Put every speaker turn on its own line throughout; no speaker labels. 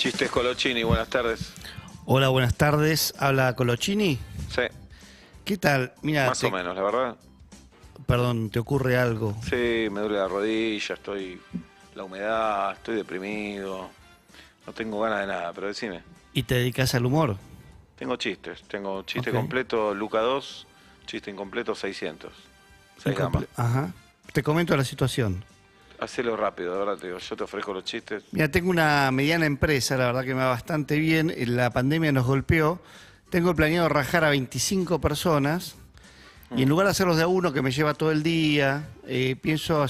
Chistes Colochini, buenas tardes.
Hola, buenas tardes. ¿Habla Colochini?
Sí,
¿Qué tal? Mira,
más o menos, la verdad.
Perdón, ¿te ocurre algo?
Sí, me duele la rodilla, la humedad, estoy deprimido. No tengo ganas de nada, pero decime.
¿Y te dedicas al humor?
Tengo chiste
Ok.
completo, Luca 2, chiste incompleto 600. 6 gamas.
Ajá. Te comento la situación.
Hacelo rápido, de verdad te digo. Yo te ofrezco los chistes.
Mira, tengo una mediana empresa, la verdad que me va bastante bien. La pandemia nos golpeó. Tengo planeado rajar a 25 personas. Y en lugar de hacerlos de a uno, que me lleva todo el día, pienso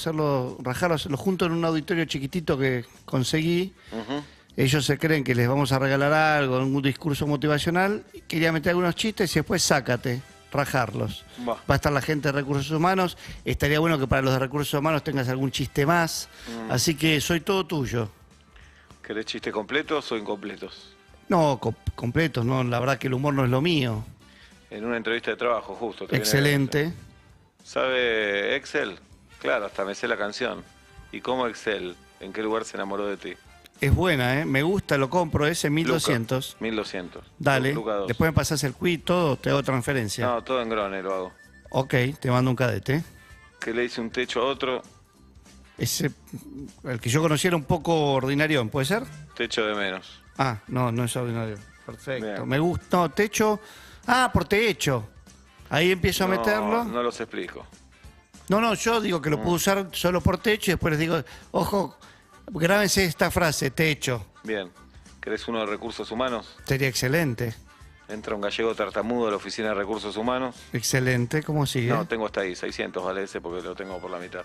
rajarlos, los junto en un auditorio chiquitito que conseguí.
Ujú.
Ellos se creen que les vamos a regalar algo, un discurso motivacional. Quería meter algunos chistes y después sácate, rajarlos.
Buah.
Va a estar la gente de Recursos Humanos. Estaría bueno que para los de Recursos Humanos tengas algún chiste más. Así que soy todo tuyo.
¿Querés chistes completos o incompletos?
No, completos, no, la verdad que el humor no es lo mío.
En una entrevista de trabajo, justo. te viene
Excelente.
Excel. ¿Sabe Excel? Claro, hasta me sé la canción. ¿Y cómo Excel? ¿En qué lugar se enamoró de ti?
Es buena, ¿eh? Me gusta, lo compro, ese 1200.
1200.
Dale,
Luca 2.
después me pasás el quiz, todo, te hago transferencia.
No, todo en Grone lo hago.
Ok, te mando un cadete.
Que le hice un techo a otro,
Ese, el que yo conociera un poco ordinario, ¿puede ser?
techo de menos.
Ah, no, no es ordinario. Perfecto.
Bien.
Me gusta. No, techo. Ah, por techo. Ahí empiezo a meterlo.
No los explico.
No, yo digo que lo puedo usar solo por techo y después les digo, ojo, grábense esta frase, techo.
Bien. ¿Querés uno de recursos humanos?
Sería excelente.
Entra un gallego tartamudo a la oficina de recursos humanos.
Excelente. ¿Cómo sigue?
No, tengo hasta ahí, 600 vale ese porque lo tengo por la mitad.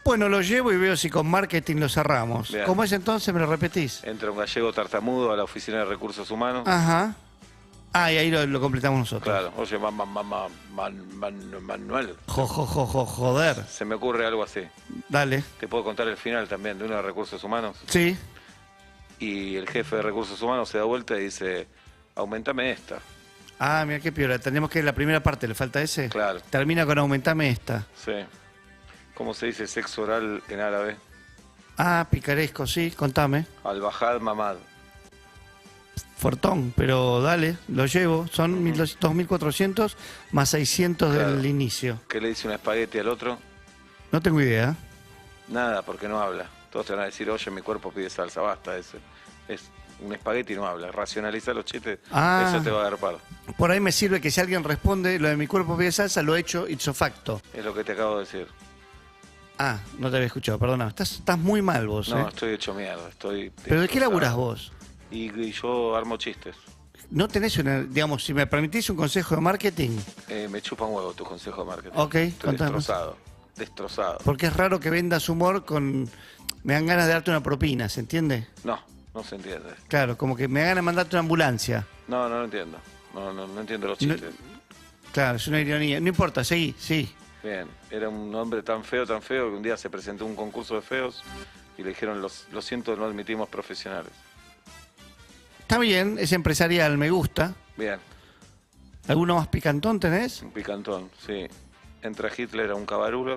Bueno, lo llevo y veo si con marketing lo cerramos.
Bien.
¿Cómo es entonces? ¿Me lo repetís?
Entra un gallego tartamudo a la oficina de recursos humanos.
Ajá. Ah, y ahí lo completamos nosotros.
Claro, oye, Manuel.
Joder.
Se me ocurre algo así.
Dale.
Te puedo contar el final también de uno de recursos humanos.
Sí.
Y el jefe de recursos humanos se da vuelta y dice, aumentame esta.
Ah, mira qué piola. Tenemos que ir a la primera parte, ¿le falta ese?
Claro.
Termina con aumentame esta.
Sí. ¿Cómo se dice sexo oral en árabe?
Ah, picaresco, sí, contame.
Al-Bajad Mamad.
Fortón, pero dale, lo llevo. Son 2.400 más 600
Claro.
del inicio.
¿Qué le dice un espagueti al otro?
No tengo idea.
Nada, porque no habla. Todos te van a decir, oye, mi cuerpo pide salsa, basta. Es un espagueti no habla. Racionaliza los chistes,
Ah.
eso te va a agarpar.
Por ahí me sirve que si alguien responde lo de mi cuerpo pide salsa, lo he hecho ipso facto.
Es lo que te acabo de decir.
Ah, no te había escuchado, perdona. Estás muy mal vos,
No,
¿eh?
estoy hecho mierda.
¿Pero de qué laburás vos?
Y yo armo chistes.
¿No tenés una, digamos, si me permitís un consejo de marketing?
Me chupa un huevo tu consejo de marketing.
Ok,
Estoy
contame.
destrozado.
Porque es raro que vendas humor con... Me dan ganas de darte una propina, ¿se entiende?
No se entiende.
Claro, como que me dan ganas de mandarte una ambulancia.
No lo entiendo. No entiendo los
No-
chistes.
Claro, es una ironía. No importa, seguí, sí.
Bien, era un hombre tan feo, que un día se presentó a un concurso de feos y le dijeron, lo siento, no admitimos profesionales.
Está bien, es empresarial, me gusta.
Bien,
¿Alguno más picantón tenés?
un picantón, sí. Entra Hitler a un cabarulo.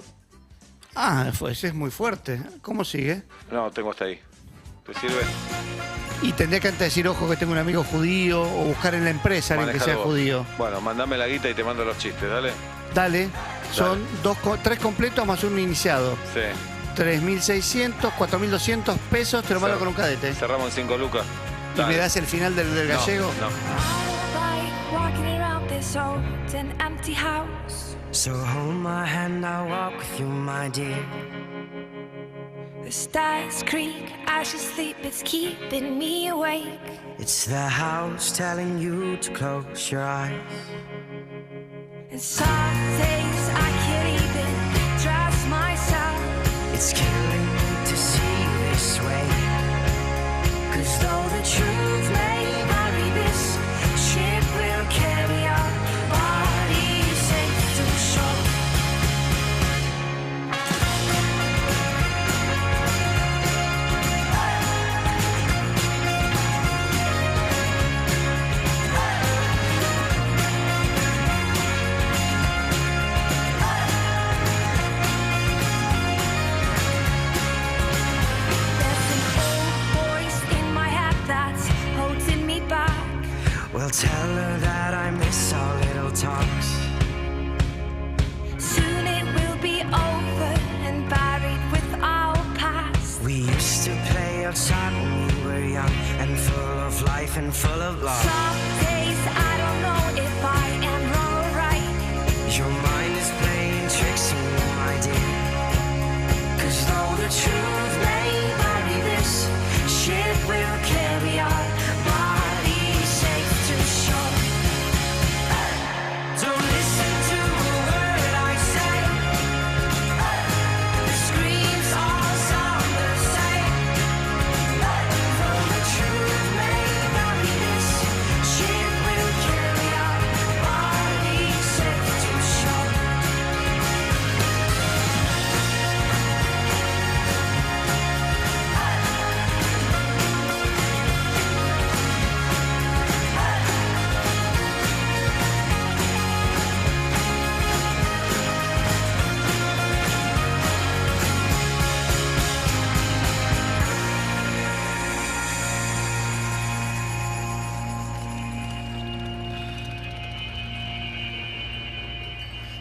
Ah, ese es muy fuerte. ¿Cómo sigue?
No, tengo hasta ahí. ¿Te sirve?
Y tendría que antes decir, ojo, que tengo un amigo judío o buscar en la empresa a alguien que sea
Manejalo vos.
judío.
Bueno, mandame la guita y te mando los chistes, dale.
Dale, son tres completos más uno iniciado.
Sí.
3.600, 4.200 pesos, te lo mando con un cadete.
Cerramos en 5 lucas.
¿Y
Dale.
me das el final del
No,
gallego?
No.
Like walking around this old and empty house.
So hold my hand, I'll walk with you, my dear.
The stars creak as you sleep, it's keeping me awake.
It's the house telling you to close your eyes.
And some days I can't even trust myself.
It's killing me to see you this way. 'Cause though the truth may vary, this ship will carry our bodies safe to shore. tell her that I miss our little talks.
Soon it will be over and buried with our past.
We used to play outside when we were young and full of life and full of love.
Some days I don't know if I am wrong or right.
Your mind is playing tricks on you, my dear. 'Cause though the truth may vary, this ship will carry our bodies safe to shore. Don't listen to a word I say. The screams all sound the same. Though the truth may vary, this ship will carry our bodies safe to shore.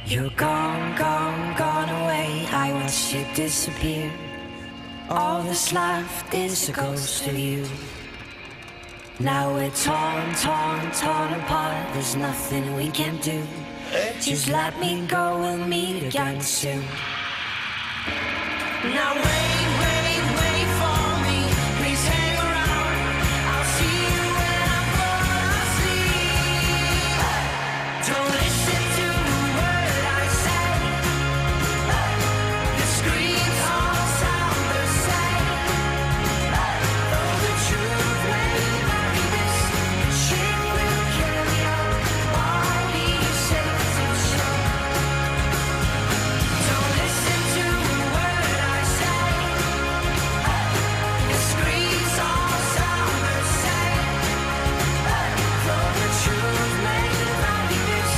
You're gone, gone, gone away. I watched you disappear. All that's left is a ghost of you. Now we're torn, torn, torn apart. There's nothing we can do. Just let me go, we'll meet again soon. Now wait, wait, wait for me. Please hang around. I'll see you when I fall asleep. Don't listen to a word I say. The screams all sound the same. Though the truth may vary, this ship will carry our bodies safe to shore. Don't listen to a word I say. The screams all sound the same. Though the truth may vary, this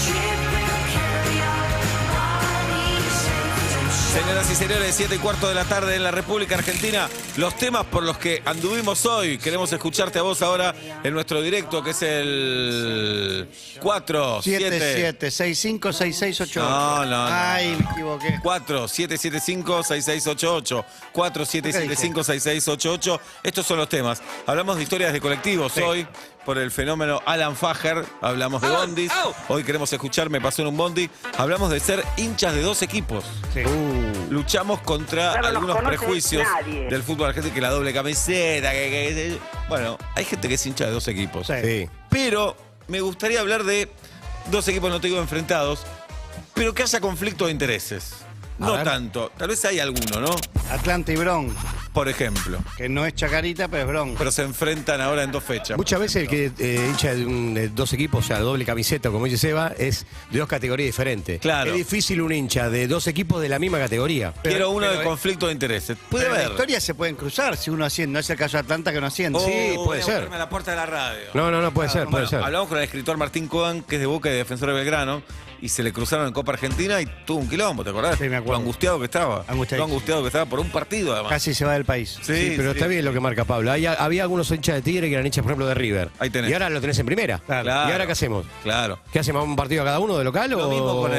ship will carry our bodies safe to shore.
Señoras y señores, 7:15 de la tarde en la República Argentina. Los temas por los que anduvimos hoy. Queremos escucharte a vos ahora en nuestro directo, que es el
77656688.
No.
Ay, me equivoqué.
4775-6688. 4775-6688. Estos son los temas. Hablamos de historias de colectivos hoy. Por el fenómeno Alan Fager. Hablamos de bondis. Hoy queremos escuchar Me pasó en un bondi. Hablamos de ser hinchas de dos equipos.
Sí.
Luchamos contra
No nos
algunos
conoce
prejuicios
nadie.
del fútbol argentino, que la doble camiseta, bueno, hay gente que es hincha de dos equipos.
Sí.
Pero me gustaría hablar de dos equipos, no te digo enfrentados, pero que haya conflicto de intereses. No tanto, tal vez hay alguno, ¿no?
Atlanta y Bronx,
Por ejemplo.
que no es Chacarita, pero es Bronx.
Pero se enfrentan ahora en dos fechas.
Muchas veces el que hincha de dos equipos, o sea, doble camiseta, como dice Seba, es de dos categorías diferentes.
Claro.
Es difícil un hincha de dos equipos de la misma categoría.
Quiero uno
pero,
de conflicto de intereses. Puede
Pero en la
haber.
historia se pueden cruzar si uno asciende. No es el caso de Atlanta que no asciende.
Sí,
Voy
puede
a
ser.
buscarme a la puerta de la radio.
No, puede ser, puede
Bueno,
ser.
hablamos con el escritor Martín Coan, que es de Boca y de Defensor de Belgrano, y se le cruzaron en Copa Argentina y tuvo un quilombo, ¿te acordás?
Sí, me acuerdo.
Lo angustiado que estaba.
Angustiadísimo.
Lo angustiado que estaba por un partido, además.
Casi se va del país.
Sí, pero está bien lo que marca Pablo. Había algunos hinchas de Tigre que eran hinchas, por ejemplo, de River.
Ahí tenés.
Y ahora lo tenés en primera.
Claro.
¿Y ahora qué hacemos?
Claro.
¿Qué hacemos? ¿Un partido a cada uno de local
Lo
o
mismo con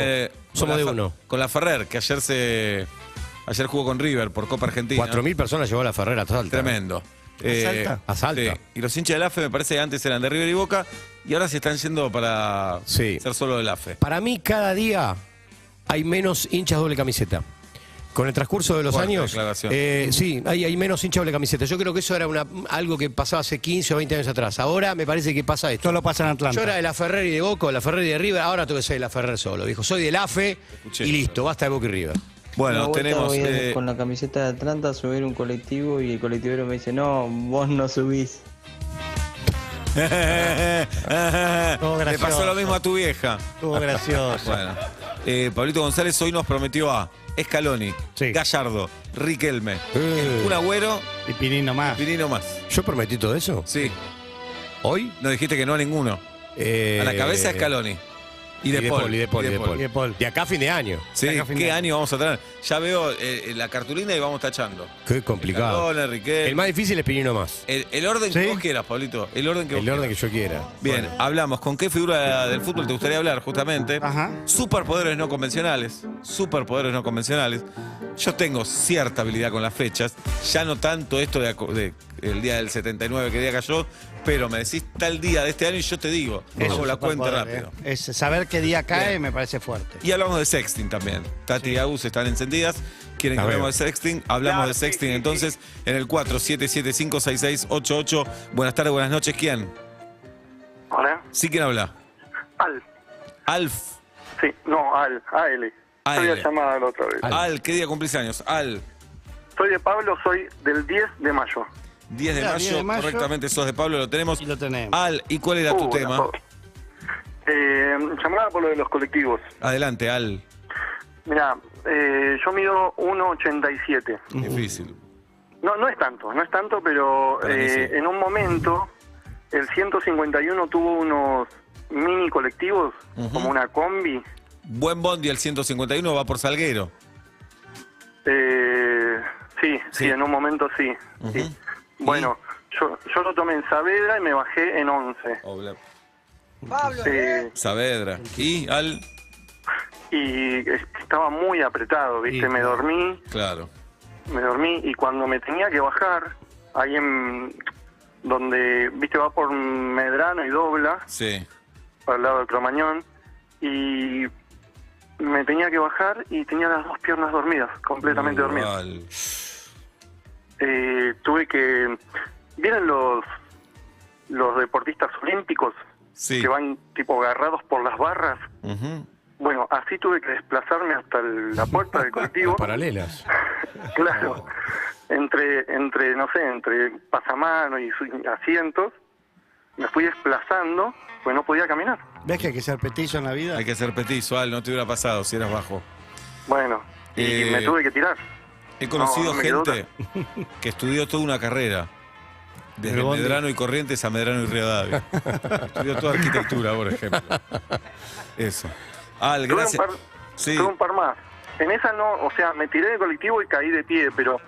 somos de uno?
Con la Ferrer, que ayer jugó con River por Copa Argentina.
4.000 personas llevó a la Ferrera Salta.
Tremendo.
Salta?
A Salta.
Sí. Y los hinchas del AFE me parece que antes eran de River y Boca y ahora se están yendo para
Sí.
ser solo del AFE.
Para mí, cada día hay menos hinchas doble camiseta. Con el transcurso de los
Fuerte
años,
declaración.
sí, hay menos hinchas doble camiseta. Yo creo que eso era algo que pasaba hace 15 o 20 años atrás. Ahora me parece que pasa esto.
Solo pasa en Atlanta.
Yo era de la Ferrer y de Boca, de la Ferrer y de River, ahora tengo que ser de la Ferrer solo. Dijo, soy del AFE
Escuché.
y listo, basta de Boca y River.
Bueno,
Una vuelta
tenemos...
voy con la camiseta de Atlanta a subir un colectivo y el colectivero me dice, no, vos no subís.
Le
gracioso.
pasó lo mismo a tu vieja.
Estuvo gracioso.
Bueno, Pablito González hoy nos prometió a Scaloni,
Sí.
Gallardo, Riquelme, un Agüero
Y Pinino más.
y Pinino más.
¿Yo prometí todo eso?
Sí,
¿Hoy?
no dijiste que no a ninguno. A la cabeza Scaloni. Y de Paul.
Y de Paul. De acá a fin de año.
Sí,
Acá a fin de
¿qué
año.
año vamos a tener? Ya veo la cartulina y vamos tachando.
Qué complicado.
Escalón, Enrique.
El más difícil es Pinino más.
El orden que
¿Sí?
vos quieras, Pablito. El orden que vos
El orden que
quieras.
yo quiera.
Bien, hablamos. ¿Con qué figura del fútbol te gustaría hablar, justamente?
Ajá.
Superpoderes no convencionales. Superpoderes no convencionales. Yo tengo cierta habilidad con las fechas. Ya no tanto esto de el día del 79 que día cayó, pero me decís tal día de este año y yo te digo.
Eso
Hago
es
la cuenta
superpoder,
rápido.
Es saber qué día cae
Bien.
me parece fuerte.
Y hablamos de sexting también. Tati y Agus están encendidas. Quieren que
Las
hablemos de sexting. Hablamos de sexting entonces en el 47756688. Buenas tardes, buenas noches. ¿Quién?
Hola.
¿Sí quién habla?
Al.
Alf.
Sí, no, Al. AL.
AL.
Soy a llamada la otra vez.
Al, ¿qué día cumplís años? Al.
Soy de Pablo, soy del 10 de mayo.
10 de,
Claro,
mayo,
10 de mayo.
correctamente sos de Pablo, lo tenemos.
Y lo tenemos.
Al, ¿y cuál era tu tema?
no. Llamada por lo de los colectivos.
Adelante, Al.
Mirá, yo mido 1,87.
Difícil.
No es tanto, pero
Para mí sí.
en un momento el 151 tuvo unos mini colectivos, como una combi.
Buen bondi, el 151 va por Salguero.
Sí, en un momento sí. Sí. Bueno, yo lo tomé en Saavedra y me bajé en 11.
Saavedra. ¿Y Al?
Y estaba muy apretado, ¿viste?
Sí,
Me dormí
Claro.
y cuando me tenía que bajar, ahí en donde, ¿viste? Va por Medrano y dobla,
Sí.
para el lado de Cromañón, y me tenía que bajar y tenía las dos piernas dormidas, completamente dormidas.
Al.
Tuve que... ¿Vieron los deportistas olímpicos?
Sí.
Que van tipo agarrados por las barras.
Ujú.
Bueno, así tuve que desplazarme hasta la puerta del colectivo.
Paralelas.
Claro. Entre pasamano y asientos, me fui desplazando, pues no podía caminar.
¿Ves que hay que ser petizo en la vida?
Hay que ser petizo, Al, no te hubiera pasado si eras bajo.
Bueno, y me tuve que tirar.
He conocido
No me quedó
gente que estudió toda una carrera. Desde
El bondi.
Medrano y Corrientes a Medrano y Rivadavia. Estudió toda arquitectura, por ejemplo. Eso. Al,
Tuve
gracias.
tuve un par más. En esa no, o sea, me tiré del colectivo y caí de pie, pero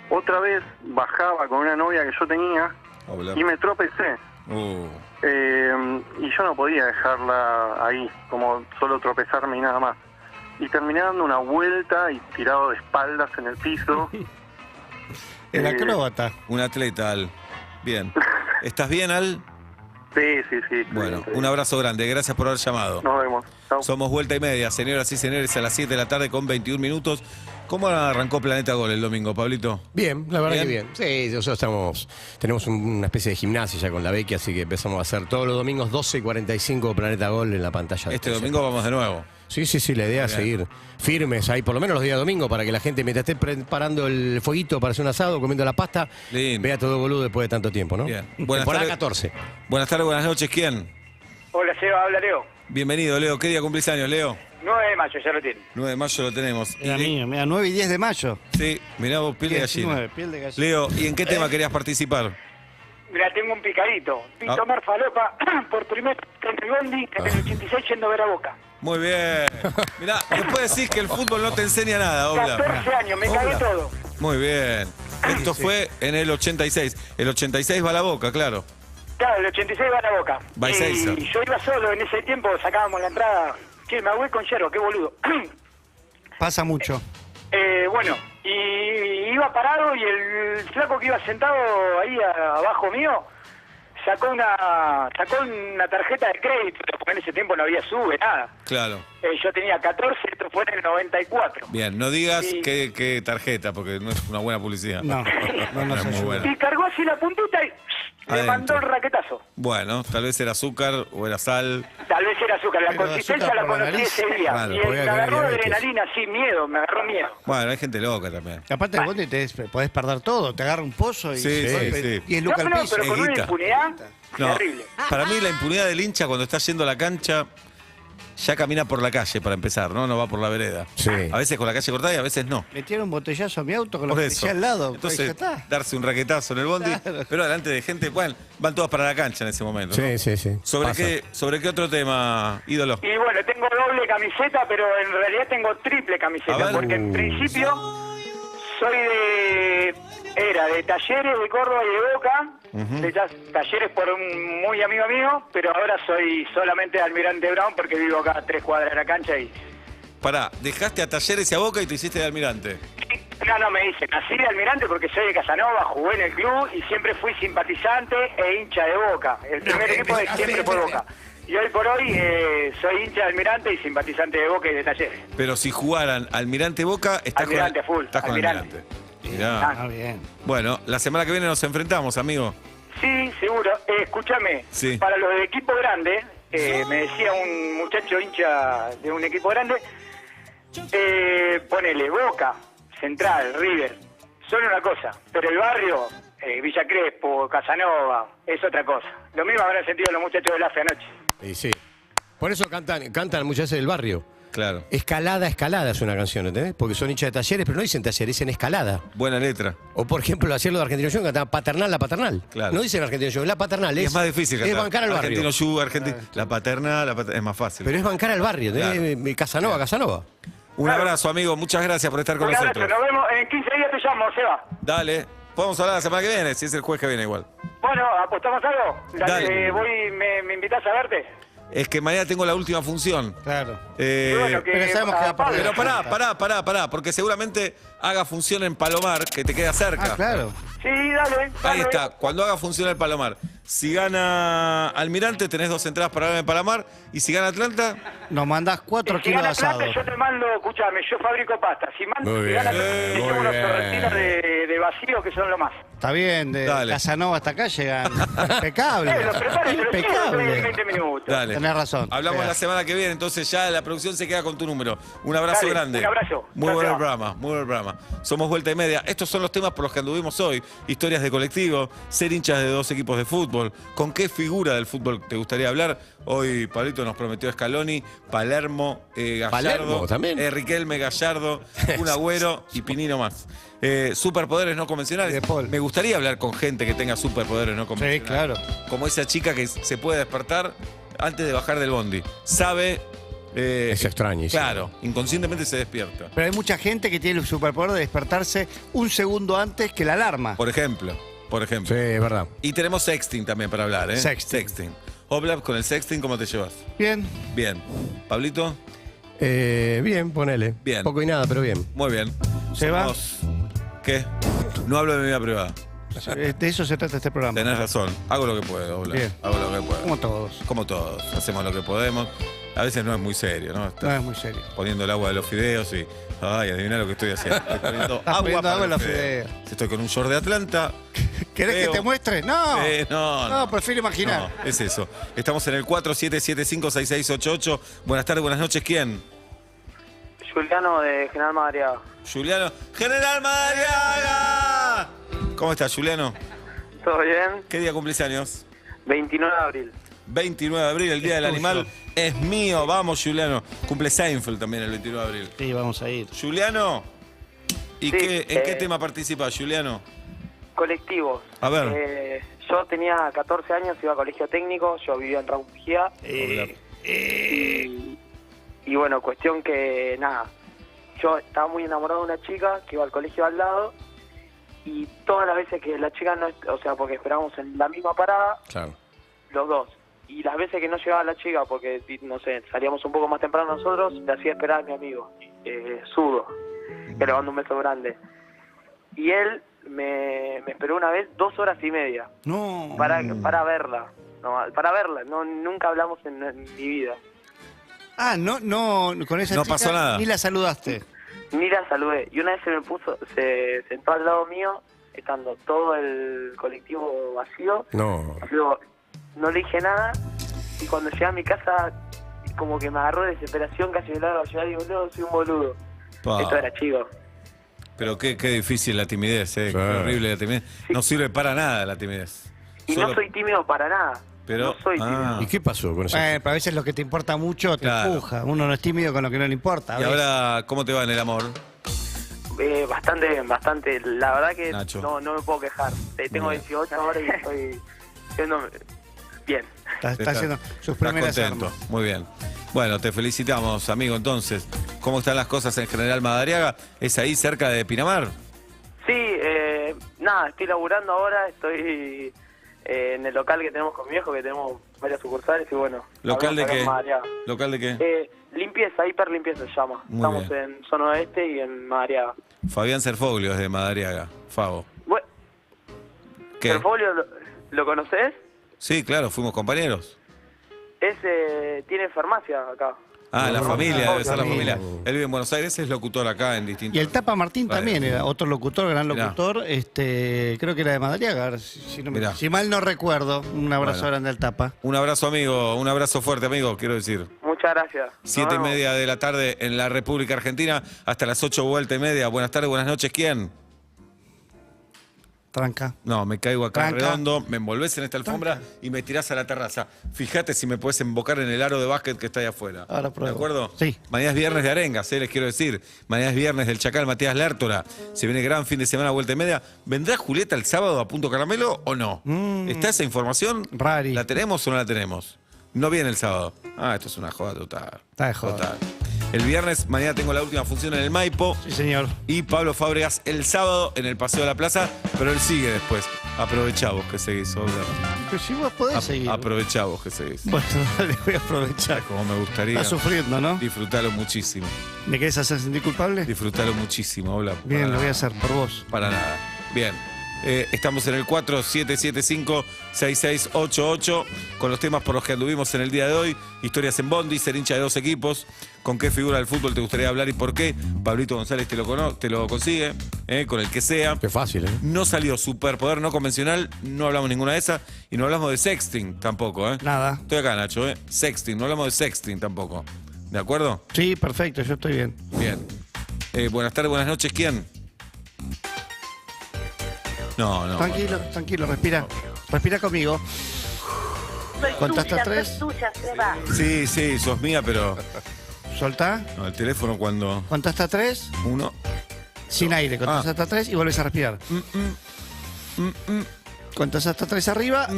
otra vez bajaba con una novia que yo tenía
Hola.
y me tropecé. Y yo no podía dejarla ahí, como solo tropezarme y nada más. Y terminé dando una vuelta y tirado de espaldas en el piso.
El acróbata.
Un atleta, Al. Bien. ¿Estás bien, Al?
Sí.
Bueno,
Sí.
un abrazo grande. Gracias por haber llamado.
Nos vemos. Chau.
Somos vuelta y media, señoras y señores, a las 7 de la tarde con 21 minutos. ¿Cómo arrancó Planeta Gol el domingo, Pablito?
Bien, la verdad
¿Bien?
que bien. Sí, nosotros tenemos una especie de gimnasia ya con la Becky, así que empezamos a hacer todos los domingos 12:45 Planeta Gol en la pantalla. de
Este
TC.
domingo vamos de nuevo.
Sí, la idea es seguir firmes ahí, por lo menos los días de domingo, para que la gente, mientras esté preparando el fueguito para hacer un asado, comiendo la pasta,
Lindo.
vea todo boludo después de tanto tiempo, ¿no?
Bien. Buenas
Temporada
tardes.
14.
Buenas tardes, buenas noches. ¿Quién?
Hola, Seba, habla Leo.
Bienvenido, Leo. ¿Qué día cumplís años, Leo?
9 de mayo, ya lo tiene.
9 de mayo lo tenemos.
Era mío, mira, 9 y 10 de mayo.
Sí, mirá vos, piel de gallina.
19, piel de gallina.
Leo, ¿y en qué tema querías participar?
Mira, tengo un picadito. Vi
Ah.
tomar falopa por primera vez en el bondi en el 86 yendo a ver a Boca.
Muy bien. Mirá, después decís que el fútbol no te enseña nada, Obla.
14 años, me cagué
Obla.
todo.
Muy bien. Esto fue en el 86. El 86 va a la Boca, claro.
Claro, el 86 va a la Boca.
Va a Ezeiza.
Y yo iba solo, en ese tiempo sacábamos la entrada. Che, me ahogué con yerba, qué boludo.
Pasa mucho.
Bueno, y iba parado y el flaco que iba sentado ahí abajo mío sacó una tarjeta de crédito, porque en ese tiempo no había sube, nada.
Claro.
Yo tenía 14, esto fue en el 94.
Bien, no digas
Sí.
qué tarjeta, porque no es una buena publicidad.
No, no nos
es muy
ayuda.
buena.
Y cargó así la puntita y le
Adentro.
mandó el raquetazo.
Bueno, tal vez era azúcar o era sal.
Tal vez era azúcar, la
Pero
consistencia
azúcar
la
por la
conocí
nariz.
ese día.
Claro,
Y
podía
me
tener
agarró
diabetes.
adrenalina, sí, miedo, me agarró miedo.
Bueno, hay gente loca también.
Aparte del bondi podés perder todo, te agarra un pozo y
Sí, sí.
y es
No,
Luca al
no,
piso.
pero con
Es
una
guita.
impunidad
No,
terrible.
para mí la impunidad del hincha cuando está yendo a la cancha ya camina por la calle para empezar, ¿no? No va por la vereda.
Sí.
A veces con la calle cortada y a veces no.
Metieron un botellazo a mi auto con los
Por
policías
eso.
al lado.
Entonces,
Pues ya está.
darse un raquetazo en el bondi,
Claro.
pero delante de gente, bueno, van todas para la cancha en ese momento. ¿no?
Sí.
¿Sobre qué otro tema, ídolo?
Y bueno, tengo doble camiseta, pero en realidad tengo triple
A
camiseta,
ver.
porque en principio soy era de Talleres de Córdoba y de Boca, de Talleres por un muy amigo mío, pero ahora soy solamente de Almirante Brown porque vivo acá a 3 cuadras de la cancha y...
Pará, dejaste a Talleres y a Boca y te hiciste de Almirante.
No, me dicen, nací de Almirante porque soy de Casanova, jugué en el club y siempre fui simpatizante e hincha de Boca. El primer equipo siempre fue Boca. Y hoy por hoy soy hincha de Almirante y simpatizante de Boca y de Talleres.
Pero si jugaran Almirante Boca, estás
Almirante,
con,
full,
estás con
Almirante.
Almirante. Mirá.
Ah, bien.
Bueno, la semana que viene nos enfrentamos, amigo.
Sí, seguro. Escúchame,
Sí.
para los de equipo grande, me decía un muchacho hincha de un equipo grande, ponele Boca, Central, River, son una cosa, pero el barrio, Villa Crespo, Casanova, es otra cosa. Lo mismo habrán sentido los muchachos del AFE anoche.
Y sí. Por eso cantan muchas veces del barrio.
Claro.
Escalada es una canción, ¿entendés? Porque son hinchas de Talleres, pero no dicen Talleres, dicen Escalada.
Buena letra.
O por ejemplo, ayer lo de Argentino Junior cantaban Paternal, la Paternal.
Claro.
No dicen Argentino Junior, la Paternal.
Y es más difícil
Es
cantar.
bancar al barrio.
Argentino Yu, la paterna, es más fácil.
Pero es bancar al barrio, ¿entendés?
Claro.
Casanova.
Un abrazo, amigo. Muchas gracias por estar con
Un abrazo,
nosotros.
nos vemos en 15 días, te llamo, Seba.
Dale. Podemos hablar la semana que viene, si es el jueves que viene igual.
Bueno, ¿apostamos algo?
Dale.
¿Me invitas a verte?
Es que mañana tengo la última función.
Claro.
Y bueno, que,
pero sabemos que va a
Pablo,
Pero pará, porque seguramente haga función en Palomar, que te queda cerca.
Ah, claro.
Sí, dale.
Ahí está, cuando haga función el Palomar. Si gana Almirante, tenés 2 entradas para verme en Palomar. Y si gana Atlanta,
Nos mandás 4
Si
kilos de
gana
asado.
Plata, yo te mando, escúchame, yo fabrico pasta. Si
Muy
gana
bien,
te
muy
llevo unos
bien.
torrentinos de vacío que son lo más.
Está bien, de
Dale.
Casanova hasta acá llegan. Impecable.
Los preparo y te los llevo en
Impecable.
20 minutos.
dale.
Tenés razón.
Hablamos
Pega.
la semana que viene, entonces ya la producción se queda con tu número. Un abrazo
Dale,
grande.
un abrazo.
Muy
Chao,
buen
chao.
programa, muy buen programa. Somos Vuelta y Media. Estos son los temas por los que anduvimos hoy. Historias de colectivo, ser hinchas de 2 equipos de fútbol. ¿Con qué figura del fútbol te gustaría hablar? Hoy Pablito nos prometió Scaloni, Palermo, Gallardo,
Palermo también.
Riquelme, Gallardo, un Agüero y Pinino más. Superpoderes no convencionales.
De Paul.
Me gustaría hablar con gente que tenga superpoderes no
Sí,
convencionales.
claro.
Como esa chica que se puede despertar antes de bajar del bondi. Sabe.
Es extrañísimo.
Claro, inconscientemente se despierta.
Pero hay mucha gente que tiene el superpoder de despertarse un segundo antes que la alarma.
Por ejemplo.
Sí, es verdad.
Y tenemos sexting también para hablar, ¿eh?
Sexting.
Oblap, con el sexting, ¿cómo te llevas?
Bien.
Bien. Pablito,
Bien, ponele.
Bien.
Poco y nada, pero bien.
muy bien.
¿Se va?
¿Qué? No hablo de mi vida privada.
De eso se trata este programa.
Tenés razón. Hago lo que puedo, Oblap.
Bien.
Hago lo que puedo.
Como todos.
Como todos. Hacemos lo que podemos. A veces no es muy serio, ¿no? Estás
No es muy serio.
poniendo el agua de los fideos y. Ay, adivina lo que estoy haciendo. Estoy poniendo
Estás poniendo
para
agua en los fideos.
Si estoy con un short de Atlanta.
¿Querés
Veo.
que te muestre? No.
No.
Prefiero imaginar.
No, es eso. Estamos en el 47756688. Buenas tardes, buenas noches. ¿Quién?
Juliano de General Madariaga.
Juliano. ¡General Madariaga! ¿Cómo estás, Juliano?
¿Todo bien?
¿Qué día cumplís años?
29 de abril.
29 de abril, el Día del
tuyo.
Animal. Es mío. Vamos, Juliano. Cumple Seinfeld también el 29 de abril.
Sí, vamos a ir.
Juliano. ¿Y
Sí,
en qué tema participa, Juliano?
Colectivos.
A ver.
Yo tenía 14 años, iba a colegio técnico, yo vivía en Raúl Mejía. Y bueno, cuestión que nada, yo estaba muy enamorado de una chica que iba al colegio al lado y todas las veces que la chica no, o sea, porque esperábamos en la misma parada,
Claro.
los dos. Y las veces que no llegaba la chica, porque, no sé, salíamos un poco más temprano nosotros, le hacía esperar a mi amigo, Sudo, que le mando un beso grande. Y él me esperó una vez 2 horas y media
No.
para verla. No, para verla, no, nunca hablamos en mi vida.
Ah, no, con esa
No
chica
pasó nada.
ni la saludaste.
Ni la saludé. Y una vez se sentó al lado mío, estando todo el colectivo vacío.
No.
Luego, no le dije nada y cuando llegué a mi casa como que me agarró de desesperación, casi me largo a llorar y digo, no, soy un boludo.
Pa.
Esto era chico.
Pero qué difícil la timidez, ¿eh?
Sí.
Qué horrible la timidez. No sirve para nada la timidez.
Y
Solo-
no soy tímido para nada.
Pero,
No soy tímido.
¿Y qué pasó con eso?
Pero a veces lo que te importa mucho te
Claro.
empuja. Uno no es tímido con lo que no le importa. a
Y
veces.
ahora, ¿cómo te va en el amor?
Bastante. La verdad que
Nacho.
no me puedo quejar. Tengo
Muy bien.
18 ahora y estoy siendo bien.
Está haciendo sus
Estás
primeras
contento.
armas.
Muy bien. Bueno, te felicitamos, amigo. Entonces, ¿cómo están las cosas en General Madariaga? ¿Es ahí cerca de Pinamar?
Sí, nada, estoy laburando ahora, estoy en el local que tenemos con mi viejo, que tenemos varias sucursales y bueno.
¿Local de
abrimos acá
qué?
en Madariaga.
¿Local de qué?
Limpieza, hiperlimpieza se llama.
Muy
Estamos
bien.
en zona oeste y en Madariaga.
Fabián Serfoglio es de Madariaga. Favo.
Bueno,
¿Qué?
¿Serfolio lo conoces?
Sí, claro, fuimos compañeros.
Tiene farmacia acá.
Ah, la familia, debe ser la
familia.
familia. Él vive en Buenos Aires, es locutor acá en distintos...
Y el Tapa Martín
Vale.
también era otro locutor, gran
Mirá.
locutor. Creo que era de Madariaga, a ver
Mirá.
si mal no recuerdo. Un abrazo
Bueno.
grande al Tapa.
Un abrazo, amigo. Un abrazo fuerte, amigo, quiero decir.
Muchas gracias.
7:30 de la tarde en la República Argentina, hasta las 8 vuelta y media. Buenas tardes, buenas noches. ¿Quién?
Tranca.
No, me caigo acá
Tranca.
redondo, me envolvés en esta alfombra y me tirás a la terraza. Fíjate si me puedes embocar en el aro de básquet que está ahí afuera.
Ahora pruebo.
¿De acuerdo?
Sí.
Mañana es viernes de arengas, les quiero decir. Mañana es viernes del Chacal Matías Lertora. Se viene gran fin de semana, vuelta y media. ¿Vendrá Julieta el sábado a Punto Caramelo o no? ¿Está esa información?
Rari.
¿La tenemos o no la tenemos? No viene el sábado. Ah, esto es una joda total.
Está de joda.
Total. El viernes, mañana tengo la última función en el Maipo.
Sí, señor.
Y Pablo Fábregas el sábado en el Paseo de la Plaza, pero él sigue después. Aprovechá vos que seguís, Obla.
Pero si vos podés seguir.
Aprovechá vos que seguís.
Bueno, dale, voy a aprovechar.
Como me gustaría.
Estás sufriendo, ¿no?
Disfrutalo muchísimo.
¿Me querés hacer sentir culpable?
Disfrutalo muchísimo, Obla.
Bien,
Para
lo voy a
nada.
hacer por vos.
Para nada. Bien. Estamos en el 4775-6688 con los temas por los que anduvimos en el día de hoy. Historias en Bondi, ser hincha de 2 equipos. ¿Con qué figura del fútbol te gustaría hablar y por qué? Pablito González te lo consigue, con el que sea.
Qué fácil, ¿eh?
No salió superpoder no convencional, no hablamos ninguna de esas. Y no hablamos de sexting tampoco,
Nada.
Estoy acá, Nacho, Sexting, no hablamos de sexting tampoco. ¿De acuerdo?
Sí, perfecto, yo estoy bien.
Bien. Buenas tardes, buenas noches, ¿quién? No.
Tranquilo, tranquilo, respira. Respira conmigo. ¿Contás hasta 3?
Sí, sos mía, pero.
Soltá.
No, el teléfono cuando.
Contás hasta 3.
Uno.
Sin aire. Contás hasta 3 y volvés a respirar. Contás hasta 3 arriba.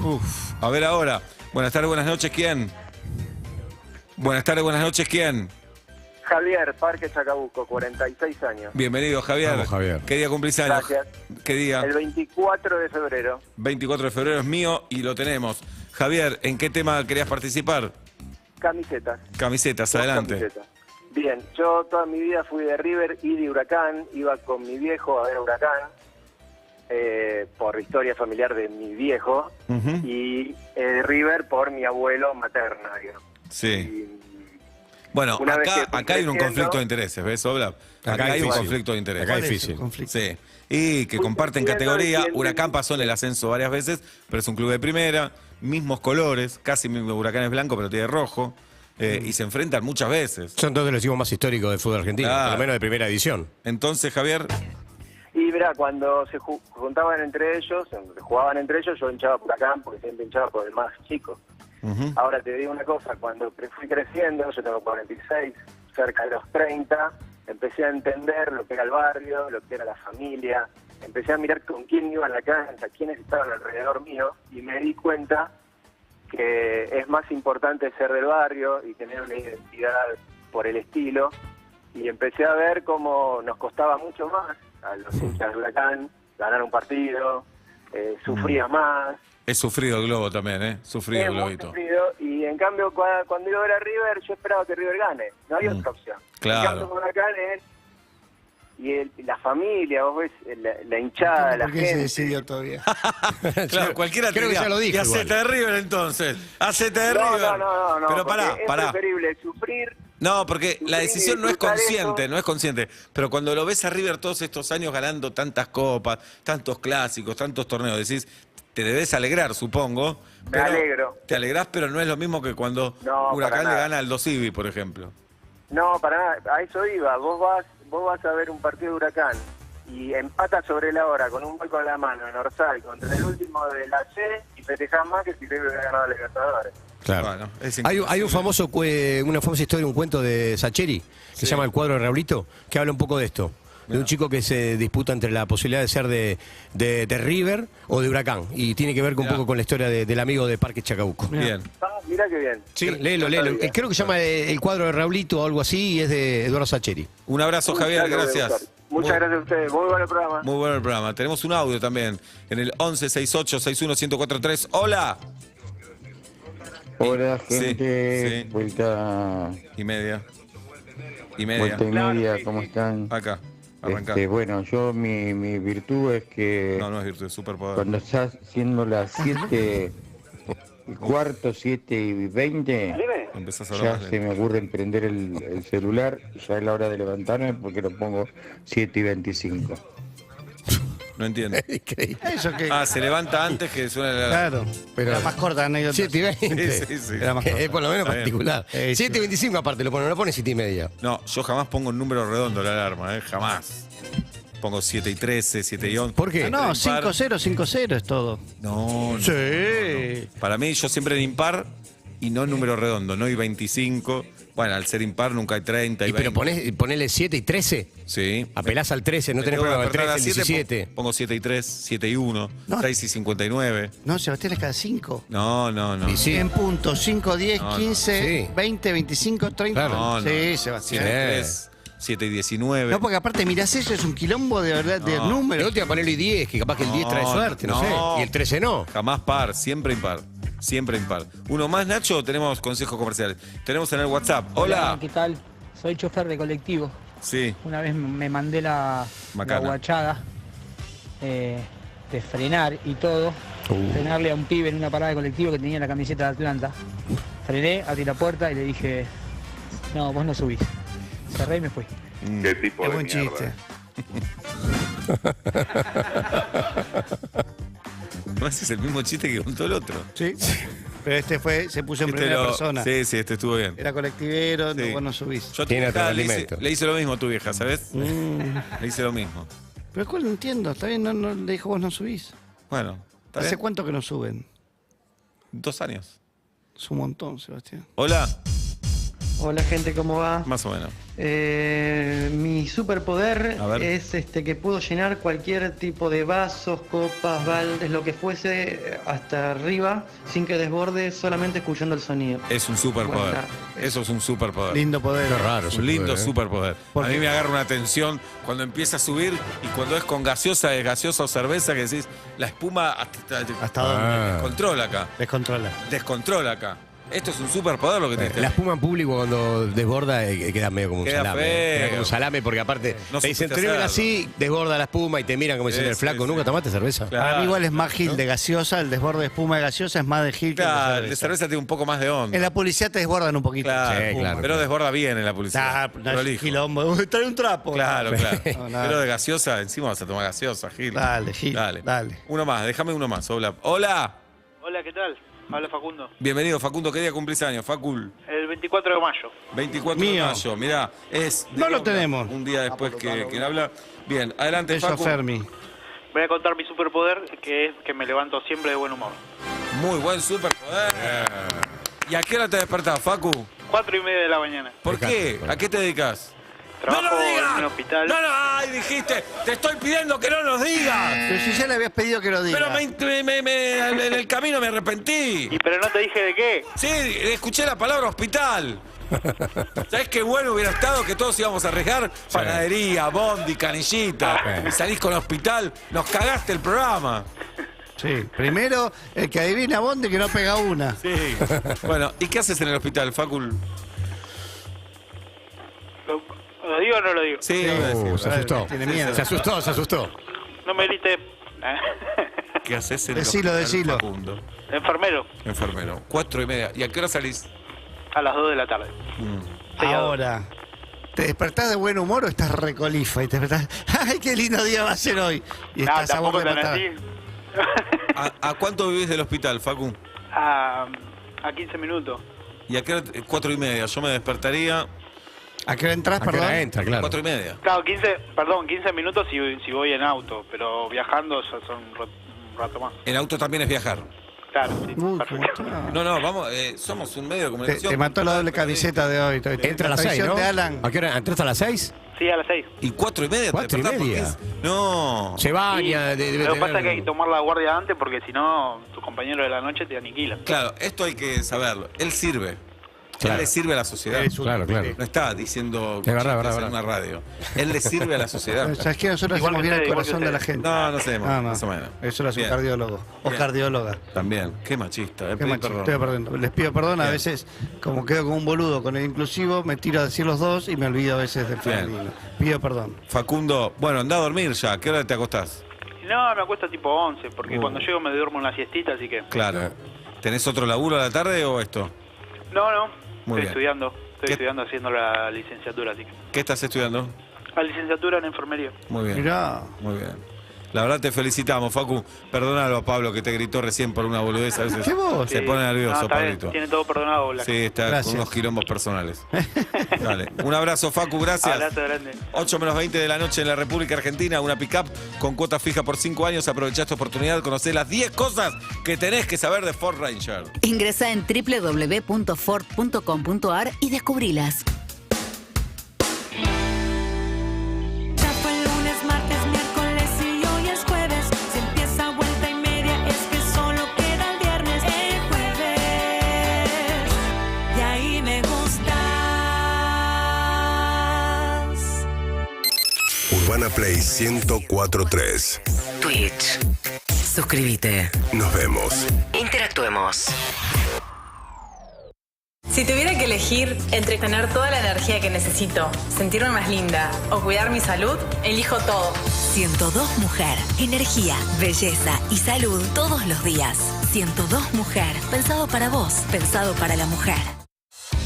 Uf. A ver ahora. Buenas tardes, buenas noches, ¿quién? Buenas tardes, buenas noches, ¿quién?
Javier, Parque Chacabuco, 46 años.
Bienvenido, Javier.
Vamos, Javier.
¿Qué día cumplís años?
Gracias.
¿Qué día?
El 24 de febrero.
24 de febrero es mío y lo tenemos. Javier, ¿en qué tema querías participar?
Camisetas.
Camisetas,
Dos
adelante.
camisetas. Bien, yo toda mi vida fui de River y de Huracán. Iba con mi viejo a ver a Huracán, por historia familiar de mi viejo.
Ujú.
Y River por mi abuelo materno, digamos.
Sí.
Y
Bueno,
Una vez que fui
acá hay un
creciendo-
conflicto de intereses, ¿ves, Obla? Acá
Acá
hay un
difícil.
conflicto de intereses.
Acá es
¿Cuál es el
difícil.
conflicto?
Sí. Y que
Fui
comparten
creciendo
categoría.
y entienden-
Huracán pasó en el ascenso varias veces, pero es un club de primera, mismos colores, casi mismo. Huracán es blanco, pero tiene rojo. Y se enfrentan muchas veces.
Son dos de los equipos más históricos del fútbol argentino,
Claro.
por lo menos de primera edición.
Entonces, Javier,
Y verá, cuando se juntaban entre ellos, jugaban entre ellos, yo hinchaba por Huracán porque siempre hinchaba por el más chico.
ujú,
Ahora te digo una cosa, cuando fui creciendo, yo tengo 46, cerca de los 30, empecé a entender lo que era el barrio, lo que era la familia, empecé a mirar con quién iba a la cancha, quiénes estaban alrededor mío, y me di cuenta que es más importante ser del barrio y tener una identidad por el estilo, y empecé a ver cómo nos costaba mucho más a los hinchas de Huracán ganar un partido, sufría más.
he sufrido el globo también, Sufrido
Es
el
muy
globito.
sufrido, y en cambio cuando iba a ver a River yo esperaba que River gane, no había otra opción.
claro.
En cambio con Huracán la familia, vos ves la hinchada, la
¿Por qué se
gente.
decidió todavía?
Claro, cualquiera te
Creo que
diría,
ya lo dijo
y hacete
igual.
de River entonces. Hacete de
No,
River.
no,
Pero
porque
pará.
es preferible sufrir.
No, porque la decisión no es
disfrutar
consciente,
eso.
no es consciente. Pero cuando lo ves a River todos estos años ganando tantas copas, tantos clásicos, tantos torneos, decís, te debes alegrar, supongo.
Me alegro.
Te alegrás, pero no es lo mismo que cuando
No,
Huracán
para
le
nada.
gana al Aldo Civi, por ejemplo.
No, para nada, a eso iba. Vos vas a ver un partido de Huracán y empata sobre la hora con un gol con la mano en Orsay contra el último de la C y festejás más que si River hubiera ganado a Libertadores.
Claro.
Bueno, es
Hay
increíble.
un famoso, una famosa historia, un cuento de Sacheri, que se llama El cuadro de Raulito, que habla un poco de esto. De un chico que se disputa entre la posibilidad de ser de River o de Huracán. Y tiene que ver con un
Mirá.
poco con la historia del amigo de Parque Chacabuco.
Bien.
Ah, mirá qué bien.
Sí,
No
léelo.
sabía.
Creo que se llama El cuadro de Raulito o algo así y es de Eduardo Sacheri.
Un abrazo, Javier,
Ya lo voy a buscar.
gracias.
Muchas gracias a ustedes. Muy buen programa.
Muy bueno el programa. Tenemos un audio también en el 1168-61-1043. Hola.
Hola,
Sí,
gente.
sí.
Vuelta
Y media.
y media, ¿cómo están?
Acá. Arrancá.
Bueno, yo mi virtud es que
No es virtud, es superpoder.
cuando estás siendo las 7 y cuarto, 7:20,
Empezás a hablar
ya
más
se
lento.
me ocurre prender el celular, ya es la hora de levantarme porque lo pongo 7:25.
No entiendo.
Increíble.
Eso que.
Ah, se levanta antes que suene la...
Claro.
Pero-
Era más corta la anécdota.
7:20.
Sí.
Era más corta.
Es por lo menos
Está bien.
particular.
Sí.
7:25 aparte, no lo pone 7:30.
No, yo jamás pongo un número redondo en la alarma, jamás. Pongo 7 y 13, 7 y 11.
¿Por qué?
Ah, no,
Impar.
5-0, 5-0 es todo.
No, no.
Sí.
Para mí, yo siempre en impar y no en número redondo, no hay 25. Bueno, al ser impar nunca hay 30 y
Pero
20.
ponele 7 y 13.
Sí.
Apelás al 13, no
Me
tenés
tengo que
problema. El
despertar a
13, el
las 7,
17.
Pongo 7 y 3, 7 y 1,
No.
6 y 59.
No, Sebastián es cada 5.
No.
Y sí.
En punto, 5, 10,
No, no.
15,
Sí.
20, 25, 30.
Claro.
No.
Sí, Sebastián.
7 y
Sí.
3, 7 y 19.
No, porque aparte mirás eso, es un quilombo de verdad, de
No.
De
números.
última ponerlo y 10, que capaz que el 10 trae
No,
suerte, no,
no.
sé. Y el 13 no.
Jamás par, siempre impar. Siempre impar. Uno más, Nacho, o tenemos consejos comerciales. Tenemos en el WhatsApp. Hola.
¿Qué tal? Soy chofer de colectivo.
Sí.
Una vez me mandé la
Macana.
guachada de frenar y todo. Frenarle a un pibe en una parada de colectivo que tenía la camiseta de Atlanta. Frené, abrí la puerta y le dije, no, vos no subís. Cerré y me fui.
¿Qué tipo
Qué
de
buen
mierda?
chiste.
No haces el mismo chiste que contó el otro.
Sí. Pero este se puso en
Este
primera
lo-
persona.
Sí, este estuvo bien.
Era colectivero,
Sí.
vos no subís.
Yo a tu
Tiene
vieja
otro
le hice,
alimento.
le hice lo mismo a tu vieja, ¿sabes? Le hice lo mismo.
Pero ¿cuál no entiendo? Está bien, no le dijo vos no subís.
Bueno, ¿está
¿Hace
bien?
cuánto que no suben?
2 años.
Es un montón, Sebastián.
Hola.
Hola gente, ¿cómo va?
Más o menos.
Mi superpoder
A ver.
es que puedo llenar cualquier tipo de vasos, copas, baldes, lo que fuese, hasta arriba, sin que desborde, solamente escuchando el sonido.
Es un superpoder.
Bueno,
Eso es un superpoder.
Lindo poder.
Qué raro.
Es un lindo
superpoder,
superpoder.
¿Por
A mí
qué?
me agarra una tensión cuando empieza a subir y cuando es con gaseosa, es gaseosa o cerveza, que decís, la espuma
¿Hasta dónde?
descontrola acá.
Descontrola.
Descontrola acá. Esto es un superpoder lo que tienes.
La espuma en público cuando desborda queda medio como un
Queda
salame.
feo.
Queda como un salame porque aparte
No
te dicen,
supiste
tenés
hacerlo.
así, desborda la espuma y te miran como diciendo
Sí,
el flaco,
sí,
¿nunca
sí.
tomaste cerveza?
Claro.
Para mí igual es más Gil de gaseosa, el desborde de espuma de gaseosa es más de Gil que
Claro,
de
el de
cerveza.
cerveza tiene un poco más de onda.
En la publicidad te desbordan un poquito.
Claro,
Sí, claro.
pero desborda bien en la publicidad.
No es
Prolijo.
quilombo. Uy, trae un trapo.
Claro, claro.
No, nada.
Pero de gaseosa, encima vas a tomar gaseosa, Gil.
Dale, Gil, dale.
Uno más, déjame uno más. Hola. Hola.
Hola, ¿qué tal? Habla Facundo.
Bienvenido, Facundo. ¿Qué día cumplís años? Facul.
El 24 de mayo.
24
Mío.
de mayo. Mirá, es...
No lo tenemos.
Un día después que habla. Bien, adelante,
Eso,
Facu.
Fermi.
Voy a contar mi superpoder, que es que me levanto siempre de buen humor.
Muy buen superpoder. ¿Y a qué hora te despertás, Facu?
4:30 de la mañana.
¿Por qué? ¿A qué te dedicas?
Trabajo en un hospital.
No, ay, dijiste, te estoy pidiendo que no nos digas.
Pero si ya le habías pedido que lo diga.
Pero en el camino me arrepentí.
Pero no te dije de qué.
Sí, escuché la palabra hospital. ¿Sabés qué bueno hubiera estado que todos íbamos a arriesgar? Panadería, bondi, canillita. Y salís con hospital. Nos cagaste el programa.
Sí, primero el que adivina Bonde que no pega una.
Sí. Bueno, ¿y qué haces en el hospital, Facul?
¿Lo digo o no lo digo?
Sí, lo voy a decir.
Se asustó.
Tiene miedo.
Se asustó.
No me grites.
¿Qué haces en
Decilo,
el hospital,
decilo.
Facundo?
Enfermero,
Enfermero. 4:30. ¿Y a qué hora salís?
a las 2 de la tarde.
Ahora, ¿te despertás de buen humor o estás recolifa? Y te despertás, ¡ay, qué lindo día va a ser hoy! Y
No,
estás a
tampoco
borde de
tan
matar.
así.
¿A cuánto vivís del hospital, Facu?
A 15 minutos.
¿Y a qué hora? 4:30. Yo me despertaría
¿A qué hora entras,
¿A qué hora
perdón?
entra, claro?
4:30.
Claro, 15 minutos si voy en auto, pero viajando ya son un rato más.
En auto también es viajar.
Claro, sí.
Perfecto.
No, vamos, somos un medio de comunicación.
Te mató la doble camiseta de hoy.
Entra a las 6, ¿no?
De Alan.
¿A qué hora? ¿Entraste a las 6?
Sí, a las 6.
¿Y 4:30?
4:30.
No.
Se baña.
Lo que pasa es que hay que tomar la guardia antes porque si no, tus compañeros de la noche te aniquilan.
Claro, esto hay que saberlo. Él sirve.
Claro.
Él le sirve a la sociedad.
Claro.
No está diciendo
Es verdad,
chistes
verdad.
en una radio. Él le sirve a la sociedad.
¿Sabes qué? Nosotros
Igual
hacemos
que
bien el
ustedes, igual
corazón
que
de la
ustedes.
gente.
No, no hacemos,
No.
más o menos.
Eso lo hace un
Bien.
cardiólogo. O
Bien.
cardióloga.
También. Qué machista.
Qué
Pedí
macho,
perdón.
estoy perdiendo. Les pido perdón, a
Bien.
veces, como quedo como un boludo con el inclusivo, me tiro a decir los dos y me olvido a veces del
Bien.
femenino. Pido perdón.
Facundo, bueno, anda a dormir ya. ¿Qué hora te acostás?
No, me acuesto tipo 11, porque cuando llego me duermo una siestita, así que...
Claro. ¿Tenés otro laburo a la tarde o esto?
No,
Muy bien.
Estoy estudiando haciendo la licenciatura, así que...
¿Qué estás estudiando?
La licenciatura en enfermería.
Muy bien.
Mirá.
Muy bien. La verdad te felicitamos, Facu. Perdónalo a Pablo que te gritó recién por una boludez. A veces
¿Qué vos?
se pone nervioso,
está bien,
Pablito.
tiene todo perdonado, Blas.
Sí, está
Gracias.
con unos quilombos personales. Dale. Un abrazo, Facu, gracias.
Abrazo grande.
8:20 de la noche en la República Argentina, una pick-up con cuota fija por 5 años. Aprovechá esta oportunidad, conocé las 10 cosas que tenés que saber de Ford Ranger.
Ingresa en www.ford.com.ar y descubrilas.
Ya fue lunes, martes, miércoles y hoy es jueves. Si empieza vuelta y media es que solo queda el viernes. El jueves, y ahí me gustas.
Urbana Play 104.3.
Twitch. Suscríbete.
Nos vemos.
Interactuemos.
Si tuviera que elegir entre tener toda la energía que necesito, sentirme más linda o cuidar mi salud, elijo todo.
102 Mujer. Energía, belleza y salud todos los días. 102 Mujer. Pensado para vos. Pensado para la mujer.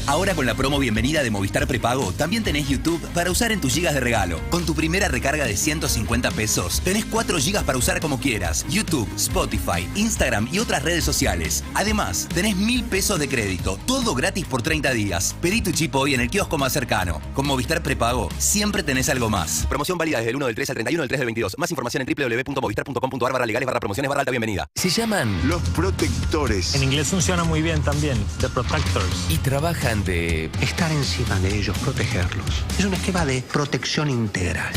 Ahora con la promo bienvenida de Movistar Prepago, también tenés YouTube para usar en tus gigas de regalo. Con tu primera recarga de 150 pesos, tenés 4 gigas para usar como quieras. YouTube, Spotify, Instagram y otras redes sociales. Además, tenés 1.000 pesos de crédito, todo gratis por 30 días. Pedí tu chip hoy en el kiosco más cercano. Con Movistar Prepago, siempre tenés algo más. Promoción válida desde el 1 del 3 al 31 del 3 del 22. Más información en www.movistar.com.ar/legales/promociones/alta bienvenida.
Se llaman Los Protectores.
En inglés funciona muy bien también, The Protectors.
Y trabajan de
estar encima de ellos, protegerlos. Es un esquema de protección integral.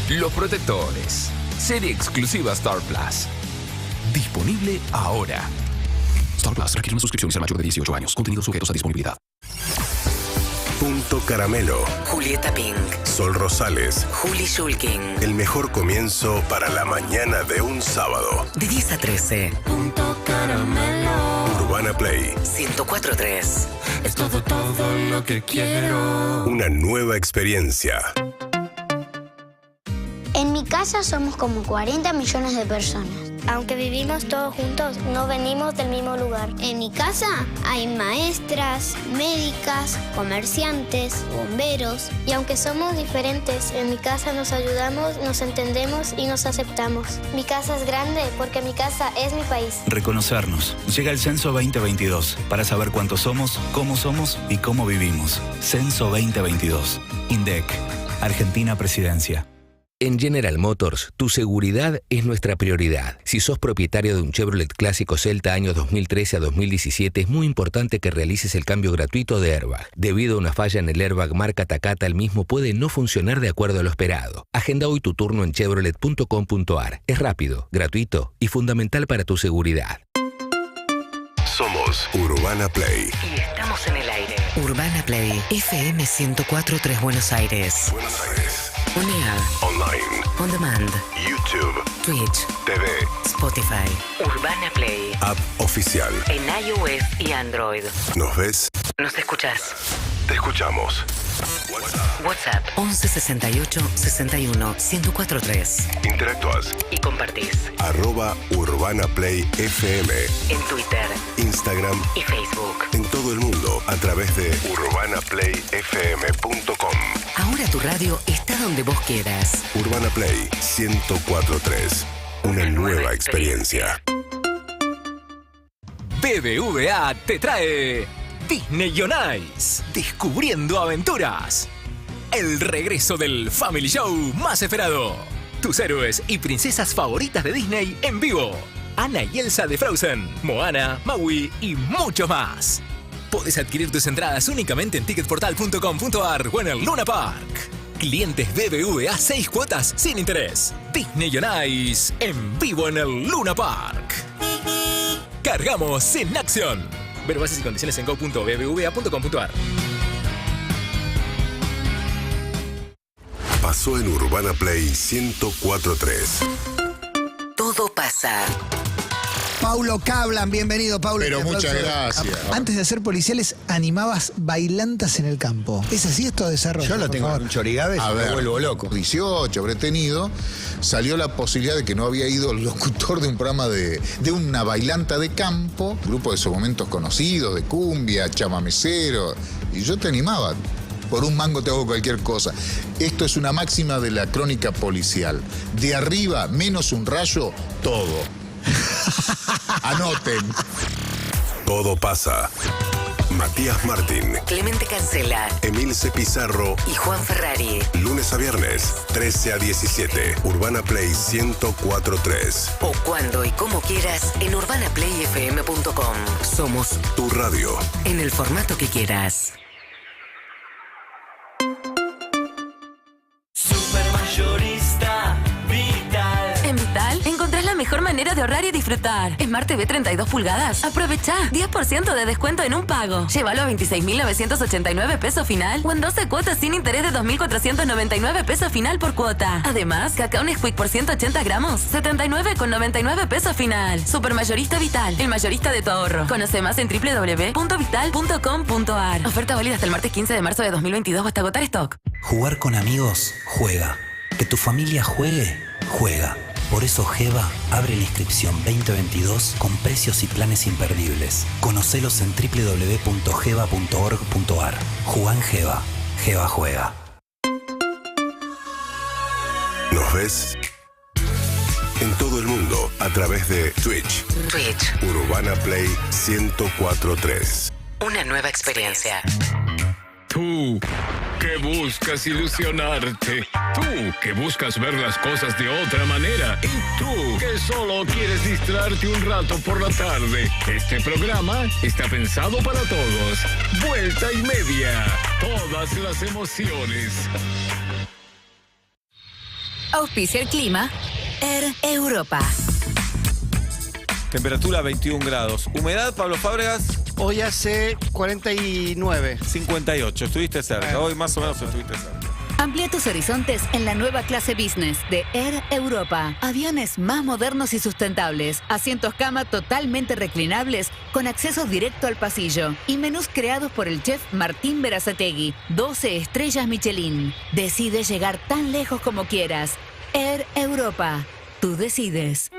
Los Protectores. Serie exclusiva Star Plus. Disponible ahora. Star Plus requiere una suscripción y ser mayor de 18 años. Contenidos sujetos a disponibilidad. Punto Caramelo.
Julieta Pink.
Sol Rosales.
Juli Shulkin.
El mejor comienzo para la mañana de un sábado.
De 10 a 13.
Punto caramelo.
Urbana Play.
104.3.
Es todo lo que quiero.
Una nueva experiencia.
En mi casa somos como 40 millones de personas.
Aunque vivimos todos juntos, no venimos del mismo lugar.
En mi casa hay maestras, médicas, comerciantes, bomberos.
Y aunque somos diferentes, en mi casa nos ayudamos, nos entendemos y nos aceptamos. Mi casa es grande porque mi casa es mi país.
Reconocernos. Llega el Censo 2022 para saber cuántos somos y cómo vivimos. Censo 2022. INDEC. Argentina Presidencia.
En General Motors, tu seguridad es nuestra prioridad. Si sos propietario de un Chevrolet Clásico Celta años 2013 a 2017, es muy importante que realices el cambio gratuito de airbag. Debido a una falla en el airbag marca Takata, el mismo puede no funcionar de acuerdo a lo esperado. Agenda hoy tu turno en chevrolet.com.ar. Es rápido, gratuito y fundamental para tu seguridad.
Somos Urbana Play.
Y estamos en el aire. Urbana Play, FM 104.3 Buenos Aires.
Buenos Aires.
On air.
Online.
On demand.
YouTube.
Twitch.
TV.
Spotify. Urbana Play.
App oficial.
En iOS y Android.
¿Nos ves?
¿Nos escuchás?
Te escuchamos.
WhatsApp 11 68 61 1043.
Interactúas.
Y compartís.
@Urbana Play FM.
En Twitter.
Instagram.
Y Facebook.
En todo el mundo a través de urbanaplayfm.com.
Ahora tu radio está donde vos quieras.
Urbana Play 104.3. Una nueva experiencia.
BBVA te trae Disney on Ice, descubriendo aventuras.
el regreso del Family Show más esperado. Tus héroes y princesas favoritas de Disney en vivo. Anna y Elsa de Frozen, Moana, Maui y mucho más. Puedes adquirir tus entradas únicamente en ticketportal.com.ar o en el Luna Park. Clientes BBVA 6 cuotas sin interés. Disney on Ice en vivo en el Luna Park. Cargamos en acción. Ver bases y condiciones en go.bbva.com.ar.
Pasó en Urbana Play 104.3.
Todo pasa.
Paulo Cablan, bienvenido, Paulo.
Pero muchas gracias.
Antes de ser policiales, animabas bailantas en el campo. ¿Es así esto de desarrollo?
Yo lo tengo en un Chorigabe, me vuelvo loco. 18 habré tenido, salió la posibilidad de que no había ido el locutor de un programa de una bailanta de campo, grupo de esos momentos conocidos, de cumbia, chamamecero, y yo te animaba. Por un mango te hago cualquier cosa. Esto es una máxima de la crónica policial. De arriba, menos un rayo, todo. Anoten.
Todo pasa. Matías Martín,
Clemente Cancela,
Emilce Pizarro
y Juan Ferrari.
Lunes a viernes, 13 a 17. Urbana Play 104.3.
O cuando y como quieras en urbanaplayfm.com. Somos
tu radio.
En el formato que quieras.
Supermayorista Vital.
En Vital encontrás la mejor manera de ahorrar y disfrutar. Smart TV 32 pulgadas. Aprovecha 10% de descuento en un pago. Llévalo a 26.989 pesos final o en 12 cuotas sin interés de 2.499 pesos final por cuota. Además, cacao Nesquik por 180 gramos, 79,99 pesos final. Supermayorista Vital, el mayorista de tu ahorro. Conoce más en www.vital.com.ar. Oferta válida hasta el martes 15 de marzo de 2022 o hasta agotar stock.
Jugar con amigos, juega. Que tu familia juegue, juega. Por eso Geva abre la inscripción 2022 con precios y planes imperdibles. Conocelos en www.geva.org.ar. Jugá en Geva. Geva juega.
¿Nos ves? En todo el mundo, a través de Twitch. Urbana Play 104.3.
Una nueva experiencia.
Tú, que buscas ilusionarte. Tú, que buscas ver las cosas de otra manera. Y tú, que solo quieres distraerte un rato por la tarde. Este programa está pensado para todos. Vuelta y media. Todas las emociones.
Auspicia el clima. Air Europa.
Temperatura 21 grados. Humedad, Pablo Fábregas.
Hoy hace 49.
58. Estuviste cerca. Hoy más o menos estuviste cerca.
Amplía tus horizontes en la nueva clase Business de Air Europa. Aviones más modernos y sustentables. Asientos cama totalmente reclinables con acceso directo al pasillo. Y menús creados por el chef Martín Berazategui. 12 estrellas Michelin. Decide llegar tan lejos como quieras. Air Europa. Tú decides.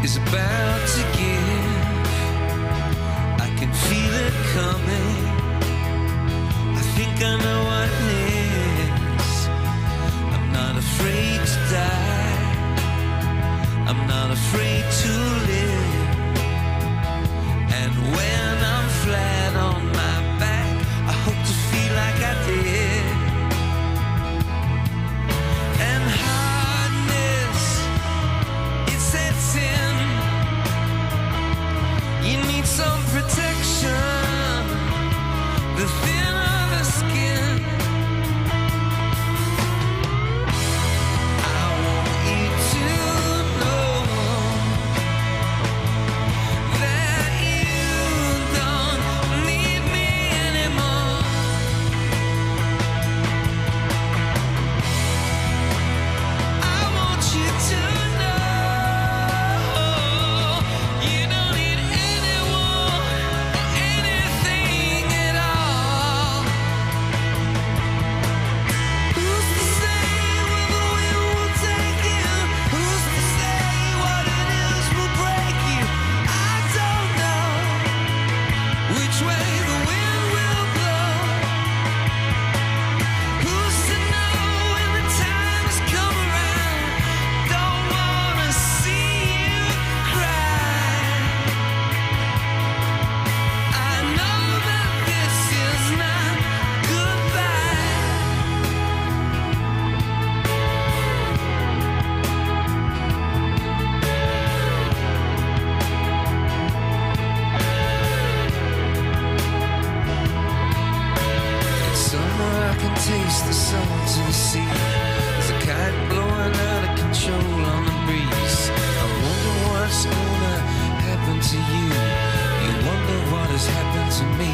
Is about to give. I can feel it coming. I think I know what it is. I'm not afraid to die. I'm not afraid to live. And when I'm flat on my back, I hope to feel like I did. And hardness, it sets in. You need some protection, the thinner the skin. I want you to know that you don't need me anymore. I want you to know you don't need anyone
taste the salty sea. There's a kite blowing out of control on the breeze. I wonder what's gonna happen to you. You wonder what has happened to me.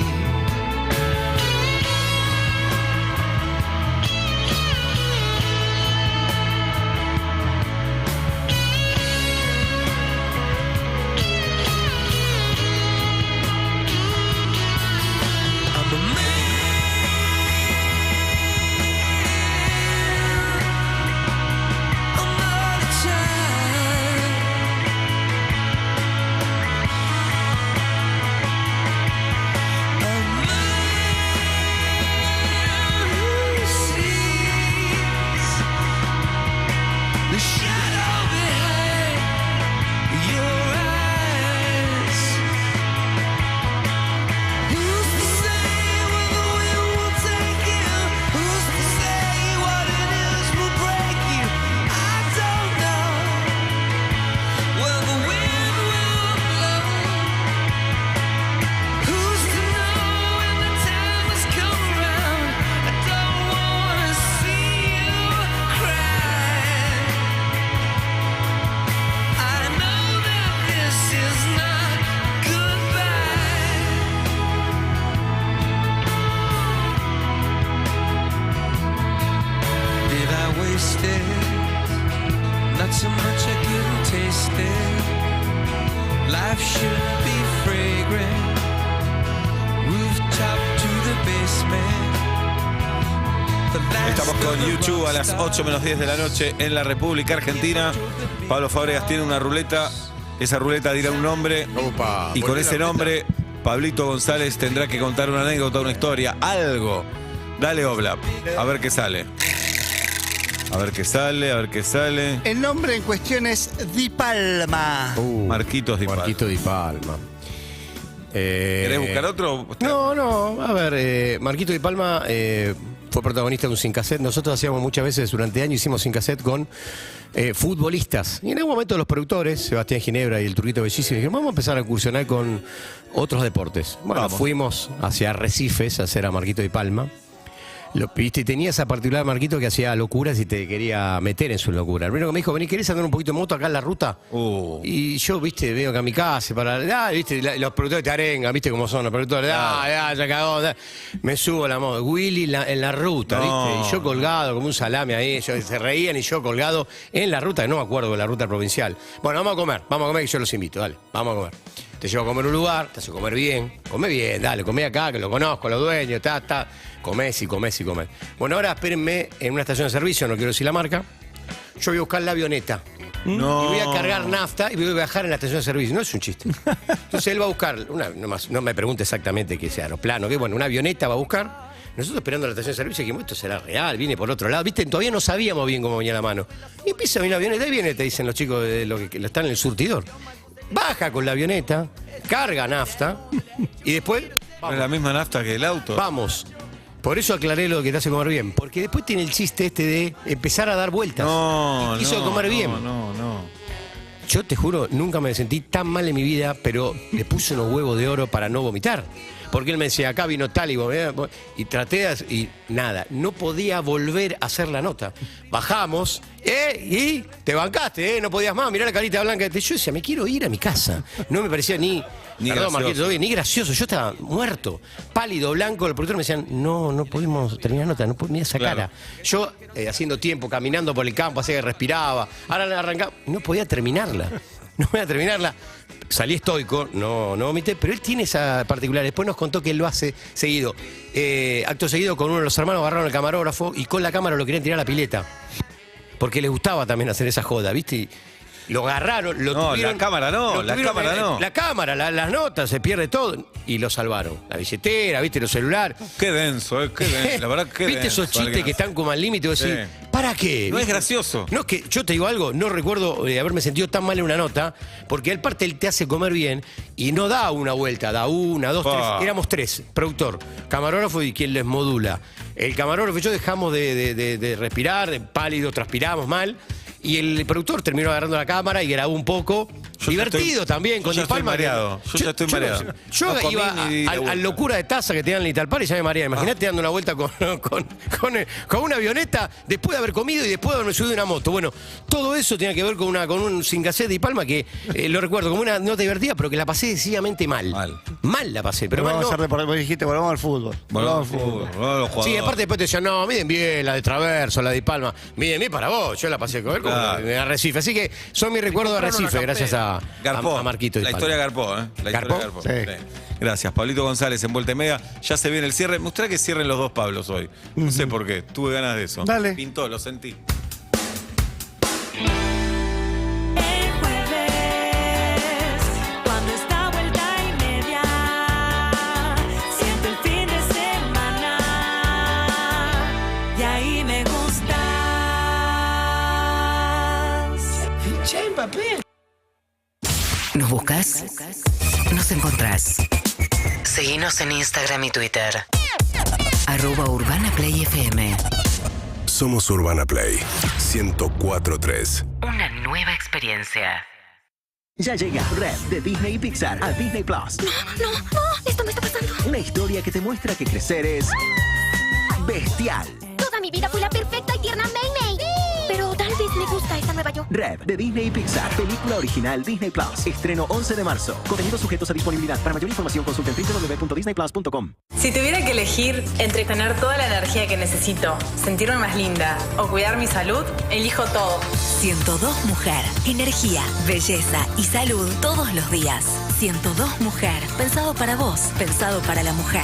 Not so much I couldn't taste it. Life should be fragrant. Rooftop to the basement.
Estamos con YouTube a las 8 menos 10 de la noche en la República Argentina. Pablo Fábregas tiene una ruleta. Esa ruleta dirá un nombre.
Opa,
y con ese nombre, Pablito González tendrá que contar una anécdota, una historia, algo. Dale, Oblap. A ver qué sale. A ver qué sale, a ver qué sale.
El nombre en cuestión es Di Palma.
Marquitos Di Palma.
Marquito Di Palma.
¿Querés buscar otro?
No. A ver, Marquito Di Palma fue protagonista de un sin cassette. Nosotros hacíamos muchas veces durante años, hicimos sin cassette con futbolistas. Y en algún momento los productores, Sebastián Ginebra y el Turquito Bellísimo, dijeron, vamos a empezar a incursionar con otros deportes. Bueno, fuimos hacia Arrecifes a hacer a Marquito Di Palma. Lo viste y tenía esa particularidad Marquito que hacía locuras y te quería meter en su locura. El primero que me dijo, vení, ¿querés andar un poquito de moto acá en la ruta? Y yo, viste, veo kamikaze para... viste, los productores te arengan, viste cómo son los productores. Ya cagó. Me subo a la moto. Willy en la ruta, viste. Y yo colgado como un salame ahí. Ellos se reían y yo colgado en la ruta, que no me acuerdo de la ruta provincial. Bueno, vamos a comer que yo los invito, dale, vamos a comer. Te llevo a comer a un lugar, te hace comer bien. Come bien, dale, comé acá, que lo conozco, los dueños, comés y comés y comés. Bueno, ahora espérenme en una estación de servicio, no quiero decir la marca. Yo voy a buscar la avioneta.
No.
Y voy a cargar nafta y voy a viajar en la estación de servicio. No es un chiste. Entonces él va a buscar, no me pregunte exactamente que sea aeroplano, que bueno, una avioneta va a buscar. Nosotros esperando la estación de servicio, dijimos, esto será real, viene por otro lado. Viste, todavía no sabíamos bien cómo venía la mano. Y empieza a venir la avioneta, ahí viene, te dicen los chicos de lo que están en el surtidor. Baja con la avioneta, carga nafta y después...
¿Es la misma nafta que el auto?
Vamos. Por eso aclaré lo que te hace comer bien. Porque después tiene el chiste este de empezar a dar vueltas.
No,
y quiso comer bien.
No.
Yo te juro, nunca me sentí tan mal en mi vida, pero le puse unos huevos de oro para no vomitar. Porque él me decía, acá vino tal y traté y nada, no podía volver a hacer la nota. Bajamos, y te bancaste, no podías más, mirá la carita blanca. Yo decía, me quiero ir a mi casa. No me parecía ni perdón, Marquito, ni gracioso, yo estaba muerto, pálido, blanco. El productor me decían, no pudimos terminar la nota, no mira esa cara. Yo, haciendo tiempo, caminando por el campo, hacía que respiraba, ahora la arrancaba, no podía terminarla. Salí estoico, no vomité, pero él tiene esa particular. Después nos contó que él lo hace seguido. Acto seguido, con uno de los hermanos agarraron al camarógrafo y con la cámara lo querían tirar a la pileta. Porque les gustaba también hacer esa joda, ¿viste? Y lo agarraron,
la cámara no.
La cámara, las notas, se pierde todo. Y lo salvaron. La billetera, ¿viste? Los celulares.
Qué denso, qué denso. La verdad, qué
¿viste
denso,
esos chistes que están como al límite? Vos decís, ¿para qué?
No es gracioso.
No, es que yo te digo algo, no recuerdo haberme sentido tan mal en una nota, porque él parte él te hace comer bien y no da una vuelta, da una, dos, tres. Éramos tres, productor, camarógrafo y quien les modula. El camarógrafo y yo dejamos de respirar, pálido, transpiramos mal. Y el productor terminó agarrando la cámara y grabó un poco Divertido también, con
Yo ya
Di
estoy
Palma.
mareado. Yo ya estoy mareado.
Yo
No comí
iba
ni di la
al
vuelta.
locura de taza que te dan en Italpar y ya me mareaba. Imagínate dando una vuelta con una avioneta después de haber comido y después de haberme subido una moto. Bueno, todo eso tiene que ver con un sin cassette de Di Palma que lo recuerdo como una nota divertida, pero que la pasé decididamente mal. Mal la pasé, pero mal
vamos
no.
a hacer vos dijiste, volvamos al fútbol. Volvamos al fútbol.
Sí, aparte después te decían, no, miden bien la de Traverso, la de Di Palma. Miden bien para vos. Yo la pasé con él como de Arrecife. Así que son mis recuerdos de Arrecife, gracias a Marquito Di
La
Palma.
historia Garpó, ¿eh? La
¿Garpó?
historia Garpó. Sí. Gracias, Pablito González en Vuelta y Media. Ya se viene el cierre. Me gustaría que cierren los dos Pablos hoy. No sé por qué. Tuve ganas de eso.
Dale.
Pintó, lo sentí.
El jueves, cuando está vuelta y media, siento el fin de semana y ahí me gustas.
Pinché papel.
¿Nos buscas? Nos encontrás. Seguinos en Instagram y Twitter. @UrbanaPlayFM.
Somos Urbana Play 104.3.
Una nueva experiencia.
Ya llega Red de Disney y Pixar a Disney Plus.
No, esto me está pasando.
Una historia que te muestra que crecer es bestial.
Toda mi vida fui la perfecta y tierna May. Pero tal vez me gusta esta nueva yo.
Red de Disney y Pixar, película original Disney Plus. Estreno 11 de marzo. Contenidos sujetos a disponibilidad. Para mayor información consulta en www.disneyplus.com.
Si tuviera que elegir entre tener toda la energía que necesito, sentirme más linda o cuidar mi salud, elijo todo.
102 Mujer. Energía, belleza y salud todos los días. 102 Mujer. Pensado para vos, pensado para la mujer.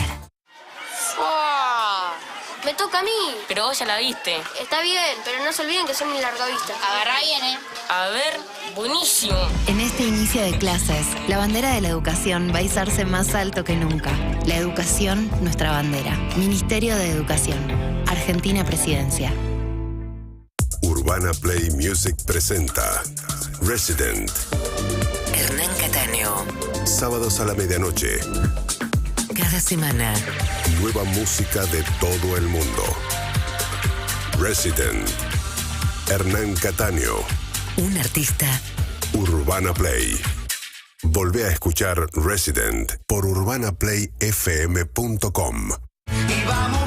Me toca a mí.
Pero vos ya la viste.
Está bien, pero no se olviden que soy muy larga vista.
Agarrá bien, A ver, buenísimo.
En este inicio de clases, la bandera de la educación va a izarse más alto que nunca. La educación, nuestra bandera. Ministerio de Educación. Argentina Presidencia.
Urbana Play Music presenta Resident.
Hernán Cataño.
Sábados a la medianoche.
Cada semana.
Nueva música de todo el mundo. Resident. Hernán Cataño.
Un artista.
Urbana Play. Volvé a escuchar Resident por urbanaplayfm.com.
Y vamos,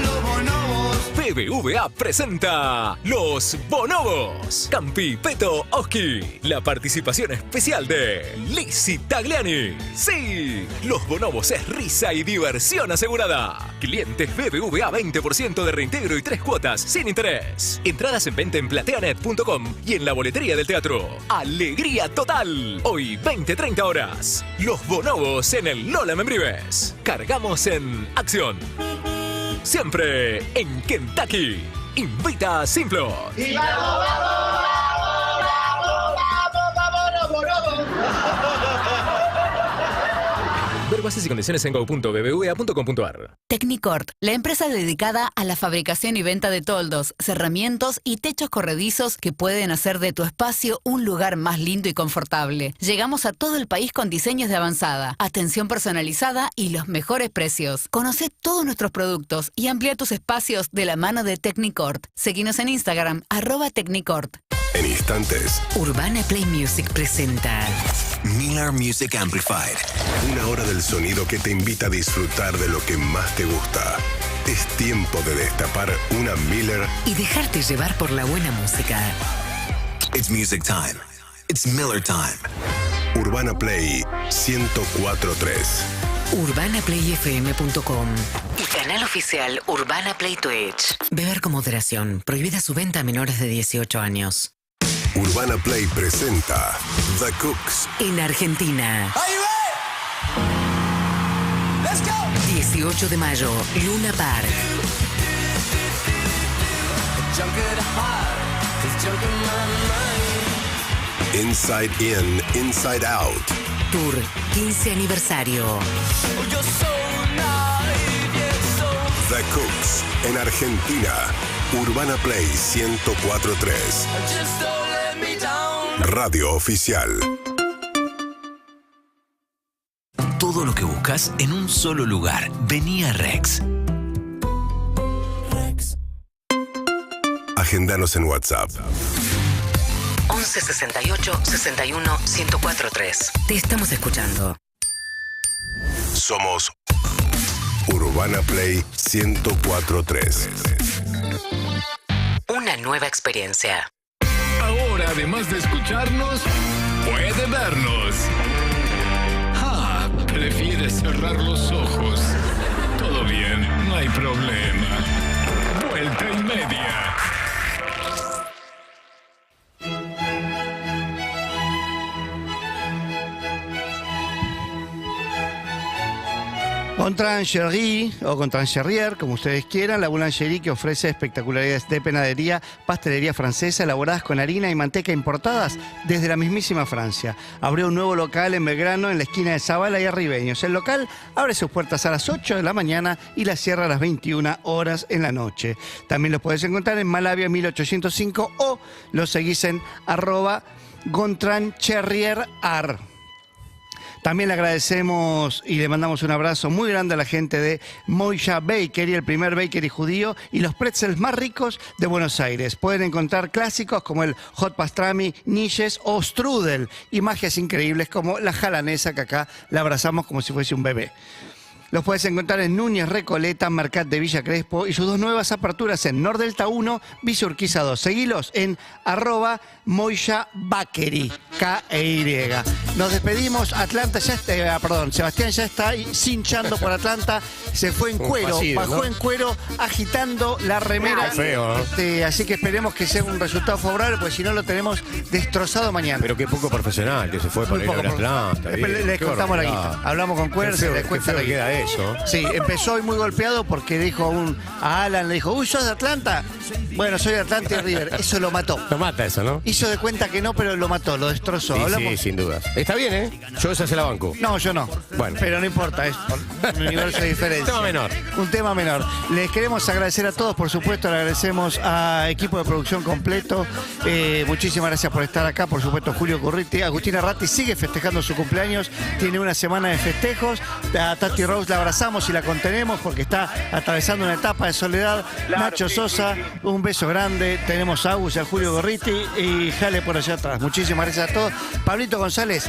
los bonobos.
BBVA presenta Los Bonobos. Campi, Peto, Oski. La participación especial de Lizzy Tagliani. Sí, Los Bonobos es risa y diversión asegurada. Clientes BBVA 20% de reintegro y 3 cuotas sin interés. Entradas en venta en plateanet.com y en la boletería del teatro. Alegría total. Hoy 20-30 horas. Los Bonobos en el Lola Membrives. Cargamos en acción. Siempre en Kentucky. Invita a Simplot.
Y vamos, bonobos.
Ver bases y condiciones en go.bbva.com.ar.
Technicord, la empresa dedicada a la fabricación y venta de toldos, cerramientos y techos corredizos que pueden hacer de tu espacio un lugar más lindo y confortable. Llegamos a todo el país con diseños de avanzada, atención personalizada y los mejores precios. Conoce todos nuestros productos y amplía tus espacios de la mano de Technicord. Seguinos en Instagram, @Technicord.
En instantes,
Urbana Play Music presenta
Miller Music Amplified. Una hora del sonido que te invita a disfrutar de lo que más te gusta. Es tiempo de destapar una Miller
y dejarte llevar por la buena música.
It's music time. It's Miller time. Urbana Play 104.3.
UrbanaPlayFM.com y canal oficial Urbana Play Twitch. Beber con moderación. Prohibida su venta a menores de 18 años.
Urbana Play presenta The Cooks.
En Argentina. 18 de mayo, Luna Park.
Inside In, Inside Out.
Tour 15 aniversario.
The Cooks en Argentina. Urbana Play 104.3. Radio oficial.
Todo lo que buscas en un solo lugar. Vení a Rex.
Agendanos en WhatsApp.
11 68 61 1043. Te estamos escuchando.
Somos Urbana Play 1043.
Una nueva experiencia.
Ahora, además de escucharnos, puede vernos. ¿Prefieres cerrar los ojos? Todo bien, no hay problema. Vuelta y media.
Gontran-Cherry o Gontran-Cherrier, como ustedes quieran, la boulangerie que ofrece espectacularidades de panadería, pastelería francesa elaboradas con harina y manteca importadas desde la mismísima Francia. Abrió un nuevo local en Belgrano, en la esquina de Zabala y Arribeños. El local abre sus puertas a las 8 de la mañana y las cierra a las 21 horas en la noche. También los puedes encontrar en Malavia 1805 o los seguís en @Gontran-Cherrier-Ar. También le agradecemos y le mandamos un abrazo muy grande a la gente de Moya Bakery, el primer bakery judío y los pretzels más ricos de Buenos Aires. Pueden encontrar clásicos como el hot pastrami, niches o strudel y magias increíbles como la jalanesa, que acá la abrazamos como si fuese un bebé. Los puedes encontrar en Núñez Recoleta, Mercat de Villa Crespo y sus dos nuevas aperturas en Nordelta 1, Villa Urquiza 2. Seguilos en @Moya Bakery, K-E-Y. Nos despedimos. Atlanta ya está, Sebastián ya está cinchando por Atlanta. Se fue en cuero,
pasivo,
bajó
¿no?
en cuero, agitando la remera.
Qué feo, ¿no?
Así que esperemos que sea un resultado favorable, porque si no lo tenemos destrozado mañana.
Pero qué poco profesional que se fue para ir a ver Atlanta.
Les contamos la guita. Hablamos con Cuerda, se les cuenta la guita.
Eso.
Sí, empezó hoy muy golpeado porque dijo a Alan, le dijo, uy, ¿sos de Atlanta? Bueno, soy de Atlanta y River. Eso lo mató.
Lo mata eso, ¿no?
Hizo de cuenta que no, pero lo mató, lo destrozó.
Sí,
¿Hablamos?
sí, sin dudas. Está bien, ¿eh? Yo esa se la banco.
No, yo no.
Bueno.
Pero no importa, es un universo de diferencia.
Un tema menor.
Un tema menor. Les queremos agradecer a todos, por supuesto, le agradecemos a equipo de producción completo. Muchísimas gracias por estar acá, por supuesto, Julio Curriti. Agustina Ratti sigue festejando su cumpleaños, tiene una semana de festejos. A Tati Rose la abrazamos y la contenemos porque está atravesando una etapa de soledad. Claro, Nacho Sosa, un beso grande. Tenemos a Agus y a Julio Gorriti y Jale por allá atrás. Muchísimas gracias a todos. Pablito González,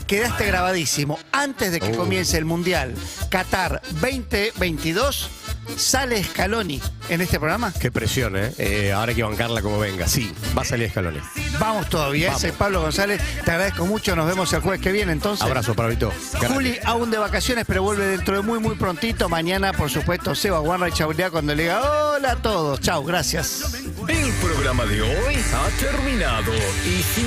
quedaste grabadísimo. Antes de que comience el Mundial Qatar 2022, sale Scaloni en este programa.
Qué presión, ¿eh? Ahora hay que bancarla como venga. Sí, va a salir Scaloni.
Vamos todavía. Soy Pablo González. Te agradezco mucho. Nos vemos el jueves que viene, entonces.
Abrazo, Pablito.
Juli aún de vacaciones, pero vuelve dentro de muy prontito. Mañana, por supuesto, Seba Guarra y Chauriá cuando le diga hola a todos. Chau, gracias.
El programa de hoy ha terminado y sin